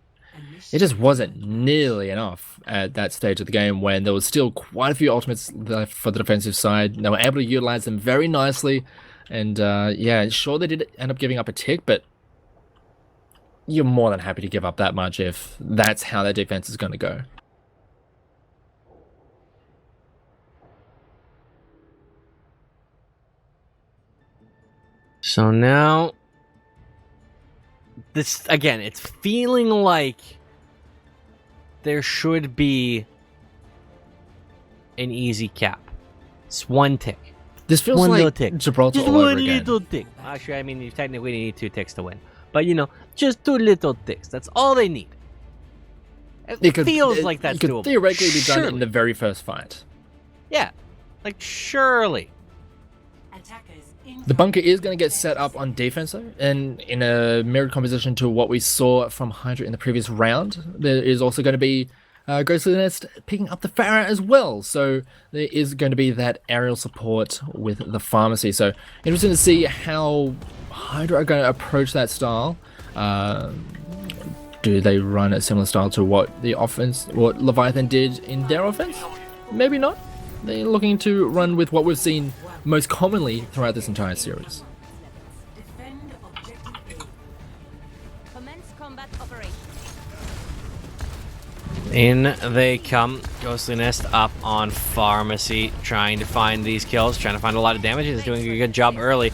it just wasn't nearly enough at that stage of the game when there was still quite a few ultimates left for the defensive side. They were able to utilize them very nicely, and yeah, sure they did end up giving up a tick, but you're more than happy to give up that much if that's how their defense is going to go. So now, this, again, it's feeling like there should be an easy cap. It's one tick. This feels one like little tick. Gibraltar Just all over one again. little tick. Actually, I mean, you technically need 2 ticks to win. But, you know, just 2 little ticks. That's all they need. It feels like that's doable. It could theoretically be done Surely. in the very first fight. Yeah. Like, surely. The bunker is going to get set up on defense, though, and in a mirrored composition to what we saw from Hydra in the previous round. There is also going to be Ghostly Nest picking up the Pharah as well, so there is going to be that aerial support with the pharmacy. So interesting to see how Hydra are going to approach that style. Do they run a similar style to what Leviathan did in their offense? Maybe not. They're looking to run with what we've seen most commonly throughout this entire series. In they come. Ghostly Nest up on Pharmacy, trying to find these kills, trying to find a lot of damage. He's doing a good job early.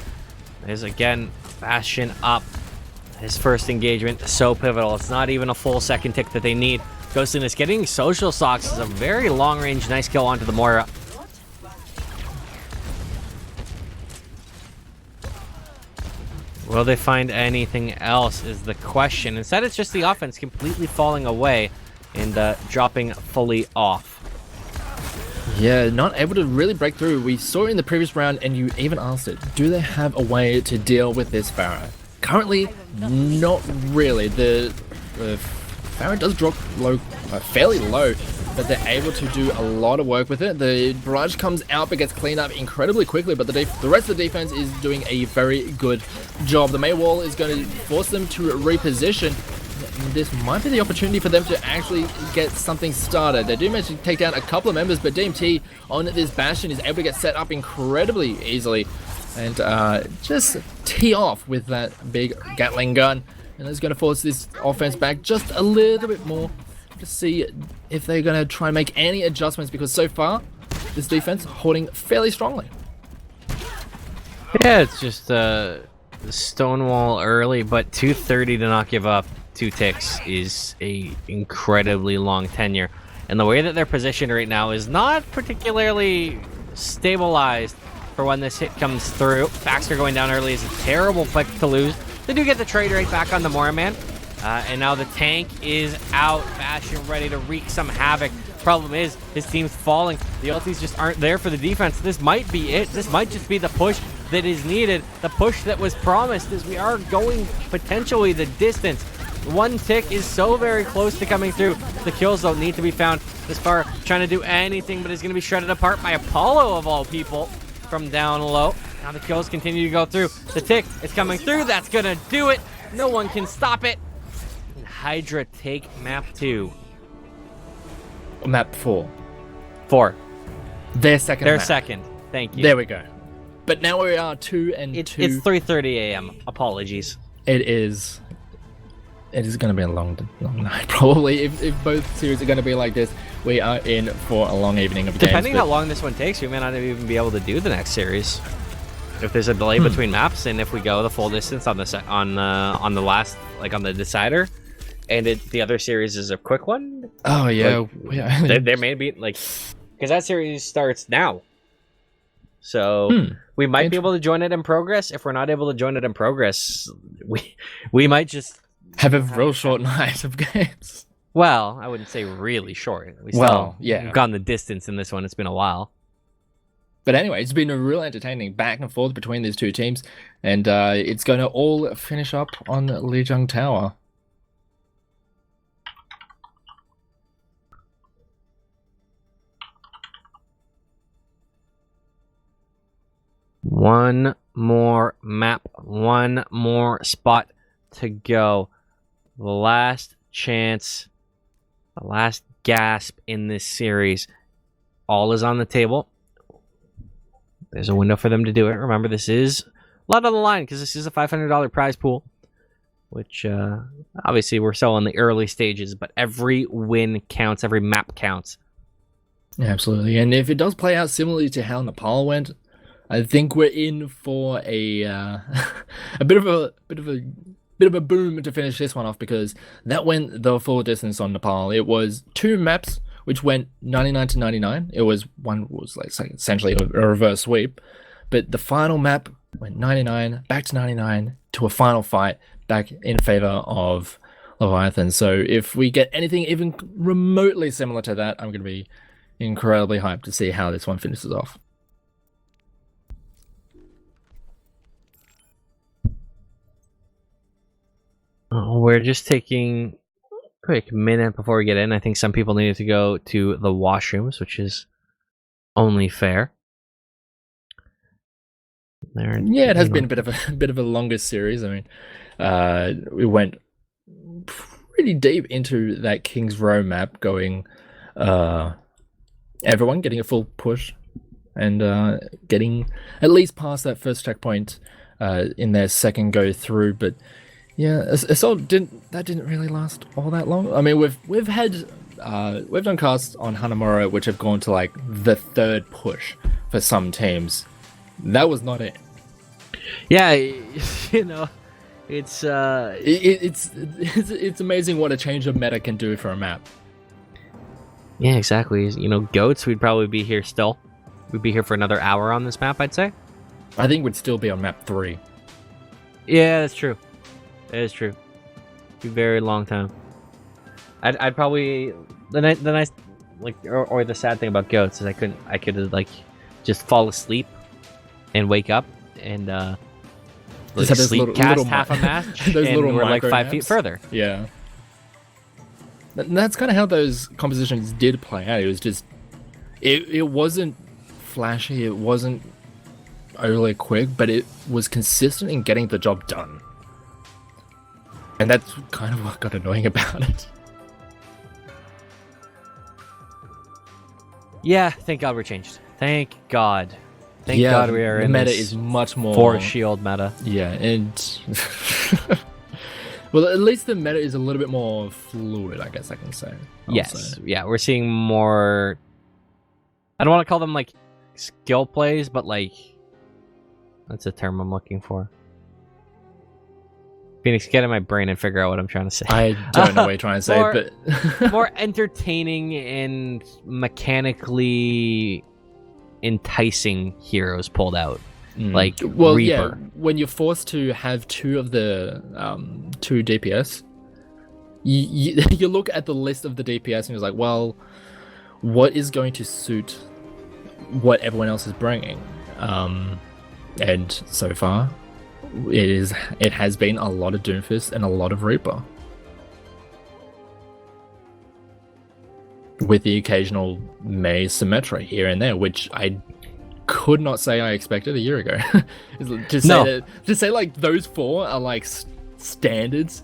There's again Bastion up. His first engagement, so pivotal. It's not even a full second tick that they need. Ghostly Nest getting Social Socks is a very long range, nice kill onto the Moira. Will they find anything else is the question. Instead, it's just the offense completely falling away and dropping fully off. Yeah, not able to really break through. We saw it in the previous round, and you even asked it, do they have a way to deal with this Pharah? Currently, not really. The Pharah does drop low, fairly low, but they're able to do a lot of work with it. The barrage comes out but gets cleaned up incredibly quickly, but the rest of the defense is doing a very good job. The May Wall is going to force them to reposition. This might be the opportunity for them to actually get something started. They do manage to take down a couple of members, but DMT on this Bastion is able to get set up incredibly easily and just tee off with that big Gatling gun. And that's going to force this offense back just a little bit more to see if they're going to try and make any adjustments, because so far this defense holding fairly strongly. Yeah, it's just Stonewall early, but 230 to not give up 2 ticks is a incredibly long tenure. And the way that they're positioned right now is not particularly stabilized for when this hit comes through. Baxter going down early is a terrible pick to lose. They do get the trade right back on the Mora Man. And now the tank is out. Bastion ready to wreak some havoc. Problem is, his team's falling. The ultis just aren't there for the defense. This might be it. This might just be the push that is needed. The push that was promised, as we are going potentially the distance. 1 tick is so very close to coming through. The kills don't need to be found. This far, trying to do anything, but is going to be shredded apart by Apollo of all people from down low. Now the kills continue to go through. The tick is coming through. That's going to do it. No one can stop it. And Hydra take map 2. Map 4. 4. Their second Their map. second. Thank you. There we go. But now we are 2 and 2. It's 3:30 a.m. Apologies. It is going to be a long night, probably. If both series are going to be like this, we are in for a long evening of games. Depending how long this one takes, we may not even be able to do the next series. If there's a delay between maps, and if we go the full distance on the last, like on the decider, and the other series is a quick one. Oh yeah, there may be like, because that series starts now. So we might be able to join it in progress. If we're not able to join it in progress, we might just have a real short night of games. Well, I wouldn't say really short. We've gone the distance in this one. It's been a while. But anyway, it's been a real entertaining back and forth between these two teams, and it's going to all finish up on Lijiang Tower. One more map, one more spot to go. The last chance, the last gasp in this series. All is on the table. There's a window for them to do it. Remember, this is a lot on the line because this is a $500 prize pool, which obviously we're still in the early stages, but every win counts, every map counts. Yeah, absolutely. And if it does play out similarly to how Nepal went, I think we're in for a a bit of a boom to finish this one off, because that went the full distance on Nepal. It was 2 maps which went 99 to 99. One was like essentially a reverse sweep, but the final map went 99 back to 99 to a final fight back in favor of Leviathans. So if we get anything even remotely similar to that, I'm going to be incredibly hyped to see how this one finishes off. We're just taking a quick minute before we get in. I think some people needed to go to the washrooms, which is only fair. Yeah, it has been a bit of a longer series. I mean, we went pretty deep into that King's Row map, going everyone getting a full push and getting at least past that first checkpoint in their second go through, but. Yeah, Assault didn't really last all that long. I mean, we've done casts on Hanamura which have gone to like the 3rd push for some teams. That was not it. Yeah, you know, it's amazing what a change of meta can do for a map. Yeah, exactly. You know, goats, we'd probably be here still. We'd be here for another hour on this map, I'd say. I think we'd still be on map 3. Yeah, that's true. That is true. Be a very long time. I'd probably the nice like or the sad thing about goats is I could like just fall asleep and wake up and like sleep cast half a match and we're like 5 feet further. Yeah. And that's kind of how those compositions did play out. It was just it wasn't flashy, it wasn't overly quick, but it was consistent in getting the job done. And that's kind of what got annoying about it. Yeah, thank God we're changed. Thank God. Thank God we are in meta this is much more Force Shield meta. Yeah, and well, at least the meta is a little bit more fluid, I guess I can say. Yeah, we're seeing more. I don't want to call them like skill plays, but like that's a term I'm looking for. Phoenix, get in my brain and figure out what I'm trying to say. I don't know what you're trying to say, but more entertaining and mechanically enticing heroes pulled out. Like Reaper. Yeah, when you're forced to have two of the 2 DPS, you look at the list of the DPS and you're like, well, what is going to suit what everyone else is bringing? And so far, it has been a lot of Doomfist and a lot of Reaper, with the occasional May Symmetra here and there, which I could not say I expected a year ago. to say like those 4 are like standards.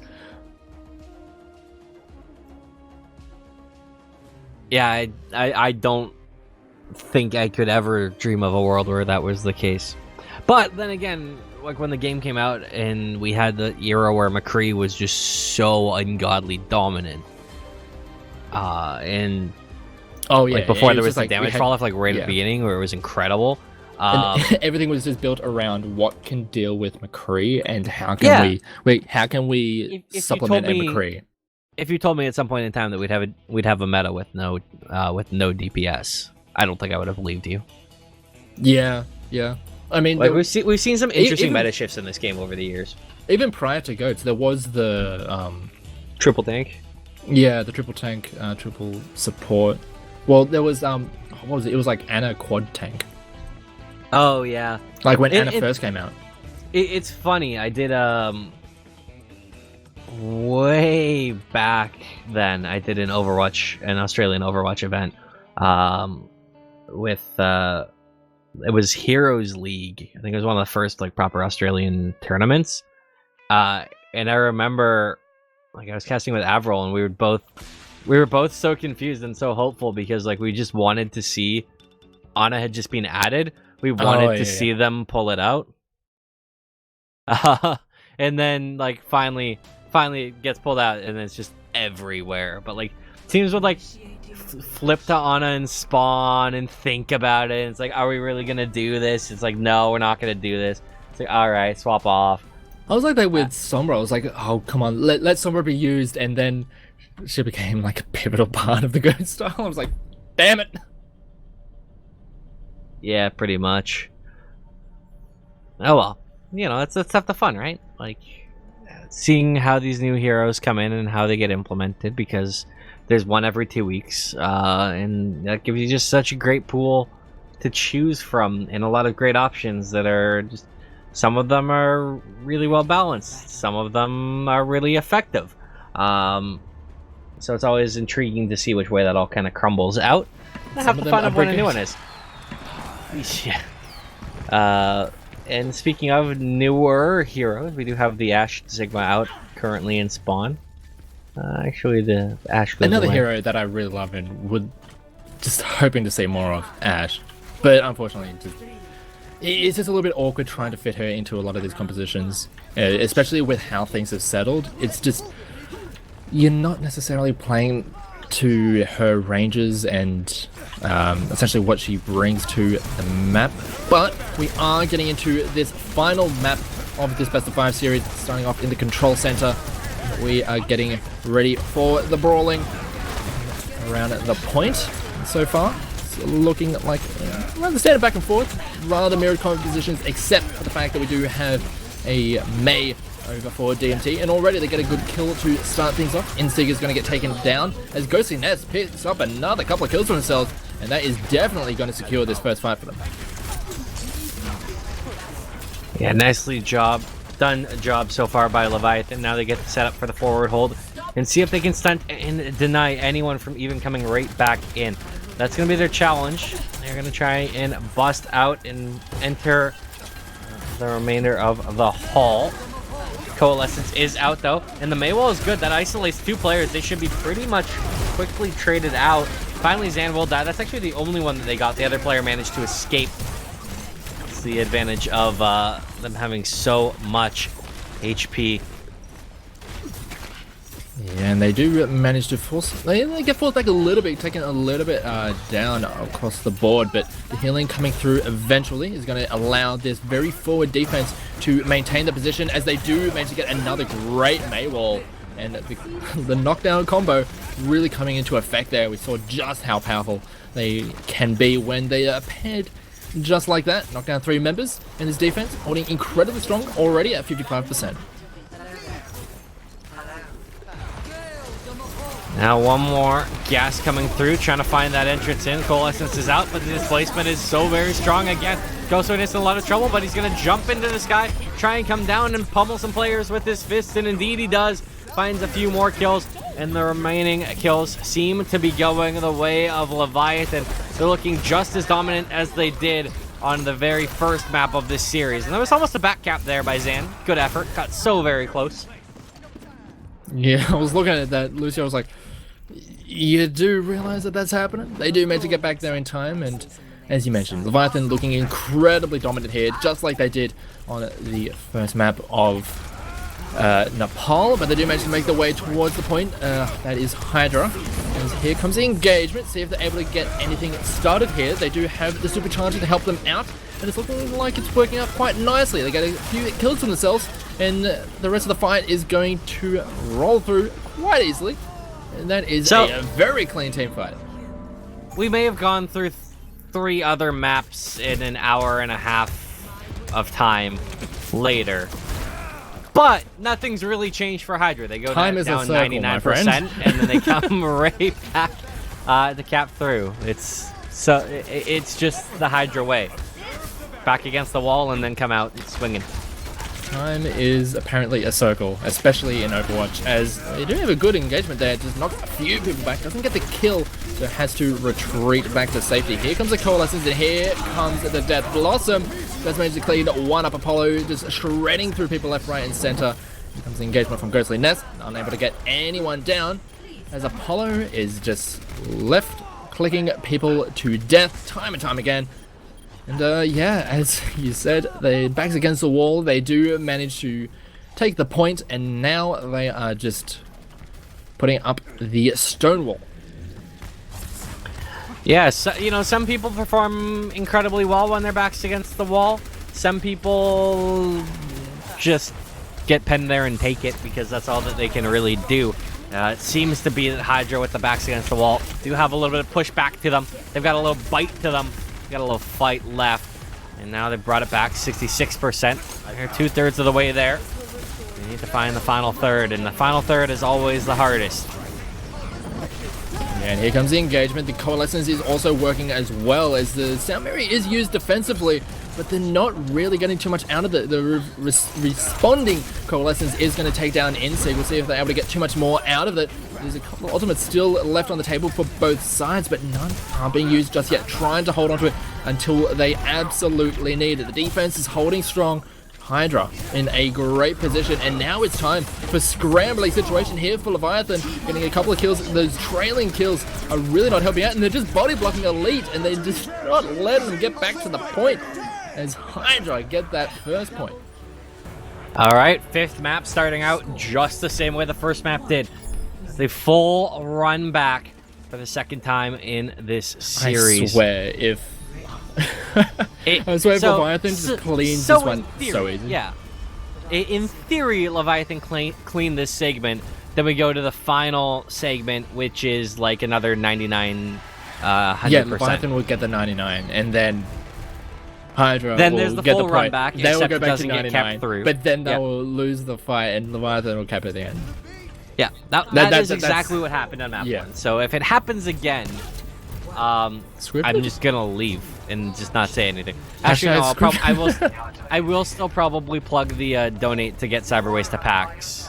Yeah, I don't think I could ever dream of a world where that was the case. But then again, like when the game came out and we had the era where McCree was just so ungodly dominant, and like before there was the damage fall off, like right at the beginning, where it was incredible. And everything was just built around what can deal with McCree and how can we supplement McCree. If you told me at some point in time that we'd have a meta with no DPS, I don't think I would have believed you. Yeah. I mean, like we've seen some interesting meta shifts in this game over the years. Even prior to GOATS, there was the triple tank. Yeah, the triple tank, triple support. Well, there was what was it? It was like Ana quad tank. Oh yeah, like when Ana first came out. It's funny. I did way back then. I did an Australian Overwatch event, with it was Heroes League. I think it was one of the first like proper Australian tournaments. And I remember, like, I was casting with Avril, and we were both so confused and so hopeful because like we just wanted to see Ana had just been added. We wanted to see them pull it out. And then like finally it gets pulled out, and it's just everywhere. But like teams would like flip to Ana and spawn and think about it. And it's like, are we really gonna do this? It's like, no, we're not gonna do this. It's like, all right, swap off. I was like that with Sombra. I was like, oh come on, let Sombra be used, and then she became like a pivotal part of the GOAT style. I was like, damn it. Yeah, pretty much. Oh well, you know, that's half the fun, right? Like seeing how these new heroes come in and how they get implemented, because there's one every 2 weeks, and that gives you just such a great pool to choose from, and a lot of great options that are just, some of them are really well balanced, some of them are really effective. So it's always intriguing to see which way that all kind of crumbles out. Have the fun of when a new one is. Yeah. And speaking of newer heroes, we do have the Ashe Sigma out currently in spawn. Actually, the Ashe goes another away. hero that I really love and would just hoping to see more of, Ashe. But unfortunately, it's just a little bit awkward trying to fit her into a lot of these compositions, especially with how things have settled. It's just, you're not necessarily playing to her ranges and essentially what she brings to the map. But we are getting into this final map of this best of 5 series, starting off in the control center. We are getting ready for the brawling around the point. So far, it's looking like rather standard back and forth, rather mirrored compositions, except for the fact that we do have a Mei over for DMT, and already they get a good kill to start things off. Instiga's going to get taken down as Ghostly Nest picks up another couple of kills for themselves, and that is definitely going to secure this first fight for them. Yeah, nicely done a job so far by Leviathan. Now they get to set up for the forward hold and see if they can stunt and deny anyone from even coming right back in. That's going to be their challenge. They're going to try and bust out and enter the remainder of the hall. Coalescence is out though, and the Maywall is good. That isolates 2 players. They should be pretty much quickly traded out. Finally, Zan will die. That's actually the only one that they got. The other player managed to escape. It's the advantage of them having so much HP. Yeah, and they do manage to force. They get forced back a little bit, taken a little bit down across the board, but the healing coming through eventually is going to allow this very forward defense to maintain the position as they do manage to get another great Maywall. And the knockdown combo really coming into effect there. We saw just how powerful they can be when they are paired just like that. Knock down 3 members in this defense, holding incredibly strong already at 55%. Now one more gas coming through, trying to find that entrance in. Coalescence is out, but the displacement is so very strong again. Ghostwing is in a lot of trouble, but he's going to jump into the sky, try and come down and pummel some players with his fists, and indeed he does. Finds a few more kills, and the remaining kills seem to be going the way of Leviathan. They're looking just as dominant as they did on the very first map of this series. And there was almost a back cap there by Zan. Good effort. Got so very close. Yeah, I was looking at that, Lucio. I was like, you do realize that that's happening? They do manage to get back there in time, and as you mentioned, Leviathan looking incredibly dominant here, just like they did on the first map of Nepal, but they do manage to make their way towards the point. That is Hydra. And here comes the engagement. See if they're able to get anything started here. They do have the supercharger to help them out, and it's looking like it's working out quite nicely. They get a few kills to themselves, and the rest of the fight is going to roll through quite easily. And that is a very clean team fight. We may have gone through 3 other maps in an hour and a half of time later. But nothing's really changed for Hydra. They go down 99%, and then they come right back to cap through. It's just the Hydra way. Back against the wall and then come out swinging. Time is apparently a circle, especially in Overwatch, as they do have a good engagement there. Just knocks a few people back, doesn't get the kill, so has to retreat back to safety. Here comes the Coalescence, and here comes the Death Blossom. Does manage to clean one up. Apollo just shredding through people left, right, and center. Here comes the engagement from Ghostly Nest, unable to get anyone down, as Apollo is just left clicking people to death time and time again. And yeah, as you said, their backs against the wall. They do manage to take the point, and now they are just putting up the stone wall. Yeah, so, you know, some people perform incredibly well when their back's against the wall. Some people just get pinned there and take it because that's all that they can really do. It seems to be that Hydra with the backs against the wall do have a little bit of pushback to them. They've got a little bite to them. Got a little fight left, and now they brought it back 66%. They're 2/3 of the way there. They need to find the final third, and the final third is always the hardest. And here comes the engagement. The Coalescence is also working as well, as the Sound Mirror is used defensively, but they're not really getting too much out of it. The responding Coalescence is going to take down NSIG. We'll see if they're able to get too much more out of it. There's a couple of ultimates still left on the table for both sides, but none are being used just yet, trying to hold on to it until they absolutely need it. The defense is holding strong. Hydra in a great position, and now it's time for scrambling situation here for Leviathan, getting a couple of kills. Those trailing kills are really not helping out, and they're just body blocking Elite, and they just not let them get back to the point as Hydra get that first point. All right, 5th map starting out just the same way the first map did. The full run back for the 2nd time in this series. I swear, if I swear Leviathan just cleans this one so easy. Yeah. In theory, Leviathan cleaned this segment. Then we go to the final segment, which is like another 99, 100%. Yeah, Leviathan will get the 99, and then Hydra then will there's the get full the run point. back, They will except go it back to doesn't get 99, kept through. but then they will lose the fight, and Leviathan will cap at the end. Yeah, that is exactly what happened on map 1. So if it happens again, I'm just gonna leave and just not say anything. Actually, no, I will still probably plug the donate to get Cyberwaste to PAX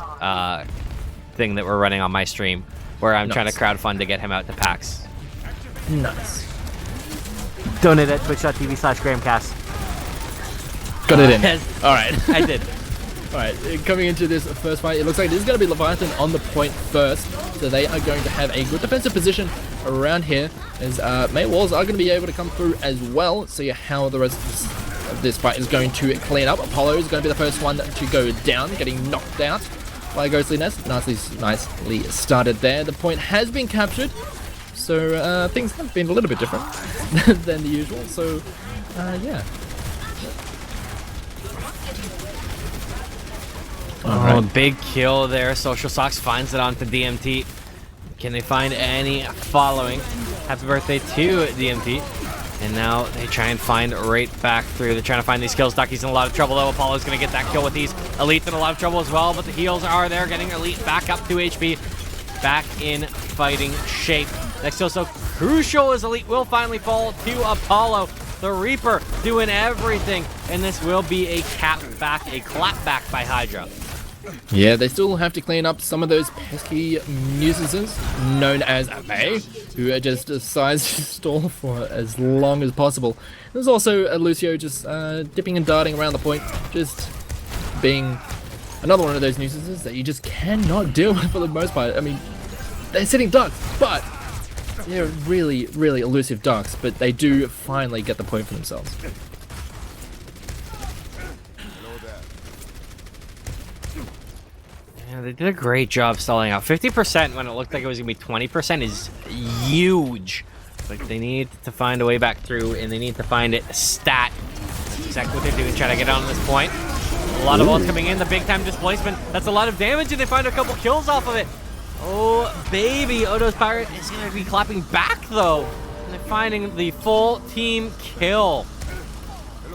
thing that we're running on my stream, where I'm trying to crowdfund to get him out to PAX. Nice. Donate at twitch.tv/Grahamcast. Got it in. All right, I did. Alright, coming into this first fight, it looks like this is going to be Leviathan on the point first, so they are going to have a good defensive position around here, as May Walls are going to be able to come through as well. See how the rest of this fight is going to clean up. Apollo is going to be the first one to go down, getting knocked out. by Ghostly Nest. Nicely started there. The point has been captured. So things have been a little bit different than the usual. So yeah. Oh, big kill there. Social Socks finds it onto DMT. Can they find any following? Happy birthday to DMT. And now they try and find right back through. They're trying to find these kills. Ducky's in a lot of trouble, though. Apollo's going to get that kill with these. Elite's in a lot of trouble as well, but the heals are there, getting Elite back up to HP. Back in fighting shape. Next kill so crucial as Elite will finally fall to Apollo. The Reaper doing everything. And this will be a clapback by Hydra. Yeah, they still have to clean up some of those pesky nuisances known as May, who just decides to stall for as long as possible. There's also Lucio just dipping and darting around the point, just being another one of those nuisances that you just cannot deal with for the most part. I mean, they're sitting ducks, but they're really, really elusive ducks, but they do finally get the point for themselves. Yeah, they did a great job stalling out. 50% when it looked like it was going to be 20% is huge. But they need to find a way back through, and they need to find it stat. That's exactly what they're doing, trying to get on this point. A lot of ults coming in, the big-time displacement. That's a lot of damage, and they find a couple kills off of it. Oh, baby. Odo's Pirate is going to be clapping back, though. And they're finding the full team kill.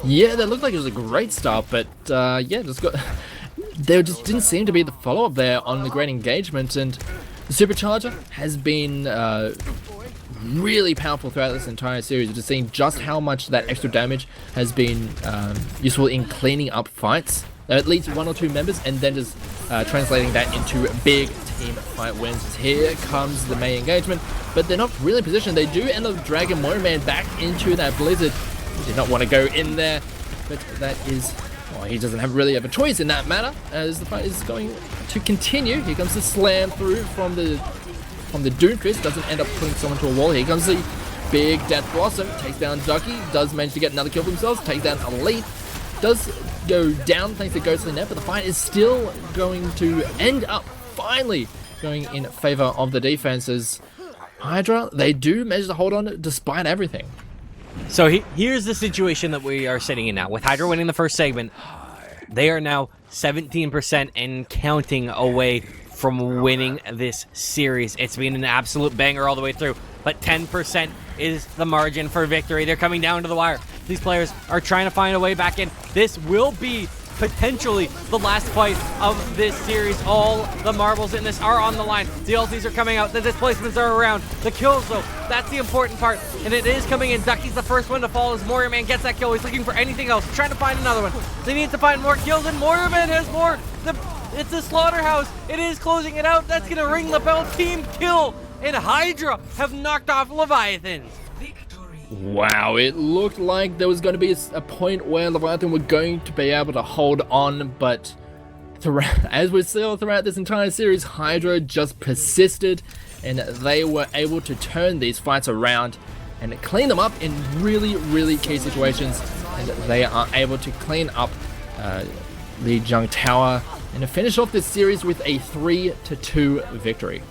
Yeah, that looked like it was a great start, but yeah, there just didn't seem to be the follow-up there on the great engagement, and the Supercharger has been really powerful throughout this entire series. Just seeing just how much that extra damage has been useful in cleaning up fights, at least 1 or 2 members, and then just translating that into big team fight wins. Here comes the main engagement, but they're not really positioned. They do end up dragging Moira back into that blizzard. He did not want to go in there, but that is... well, he doesn't really have a choice in that matter, as the fight is going to continue. Here comes the slam through from the Doomfist. Doesn't end up putting someone to a wall. Here comes the big Death Blossom. Takes down Ducky. Does manage to get another kill for themselves. Takes down Elite. Does go down thanks to Ghostly Net, but the fight is still going to end up finally going in favor of the defenses. Hydra, they do manage to hold on despite everything. So here's the situation that we are sitting in now. With Hydra winning the first segment, they are now 17% and counting away from winning this series. It's been an absolute banger all the way through, but 10% is the margin for victory. They're coming down to the wire. These players are trying to find a way back in. This will be potentially the last fight of this series. All the marbles in this are on the line. The ultis are coming out. The displacements are around. The kills, though, that's the important part. And it is coming in. Ducky's the first one to fall as Moira Man gets that kill. He's looking for anything else. Trying to find another one. They need to find more kills, and Moira Man has more. It's a slaughterhouse. It is closing it out. That's going to ring the bell. Team kill. And Hydra have knocked off Leviathans. Wow, it looked like there was going to be a point where Leviathan were going to be able to hold on, but as we saw throughout this entire series, Hydra just persisted, and they were able to turn these fights around and clean them up in really, really key situations, and they are able to clean up the Jung Tower and to finish off this series with a 3-2 victory.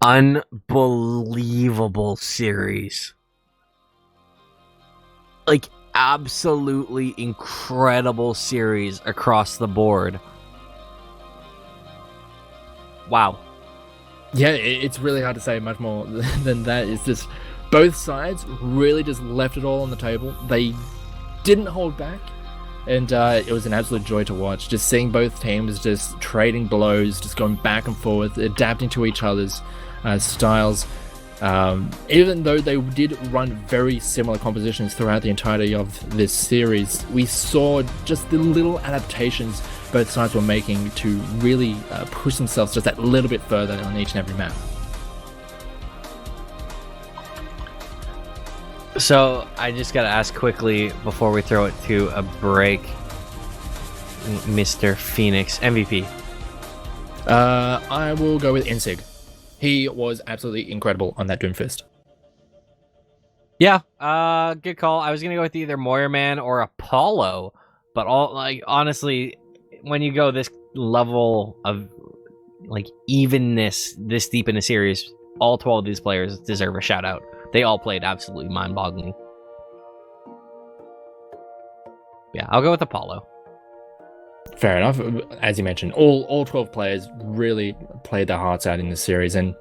Unbelievable series. Like, absolutely incredible series across the board. Wow. Yeah, it's really hard to say much more than that. It's just both sides really just left it all on the table. They didn't hold back, and it was an absolute joy to watch. Just seeing both teams just trading blows, just going back and forth, adapting to each other's styles. Even though they did run very similar compositions throughout the entirety of this series, we saw just the little adaptations both sides were making to really push themselves just that little bit further on each and every map. So I just gotta ask quickly before we throw it to a break, Mr. Phoenix MVP. I will go with Insig. He was absolutely incredible on that Doomfist. Yeah, good call. I was gonna go with either Moira Man or Apollo. But honestly, when you go this level of evenness this deep in a series, all 12 of these players deserve a shout out. They all played absolutely mind-boggling. Yeah, I'll go with Apollo. Fair enough. As you mentioned, all 12 players really played their hearts out in this series, and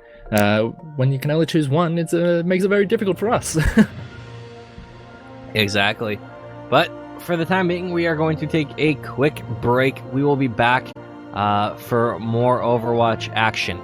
when you can only choose one, it makes it very difficult for us. Exactly. But for the time being, we are going to take a quick break. We will be back for more Overwatch action.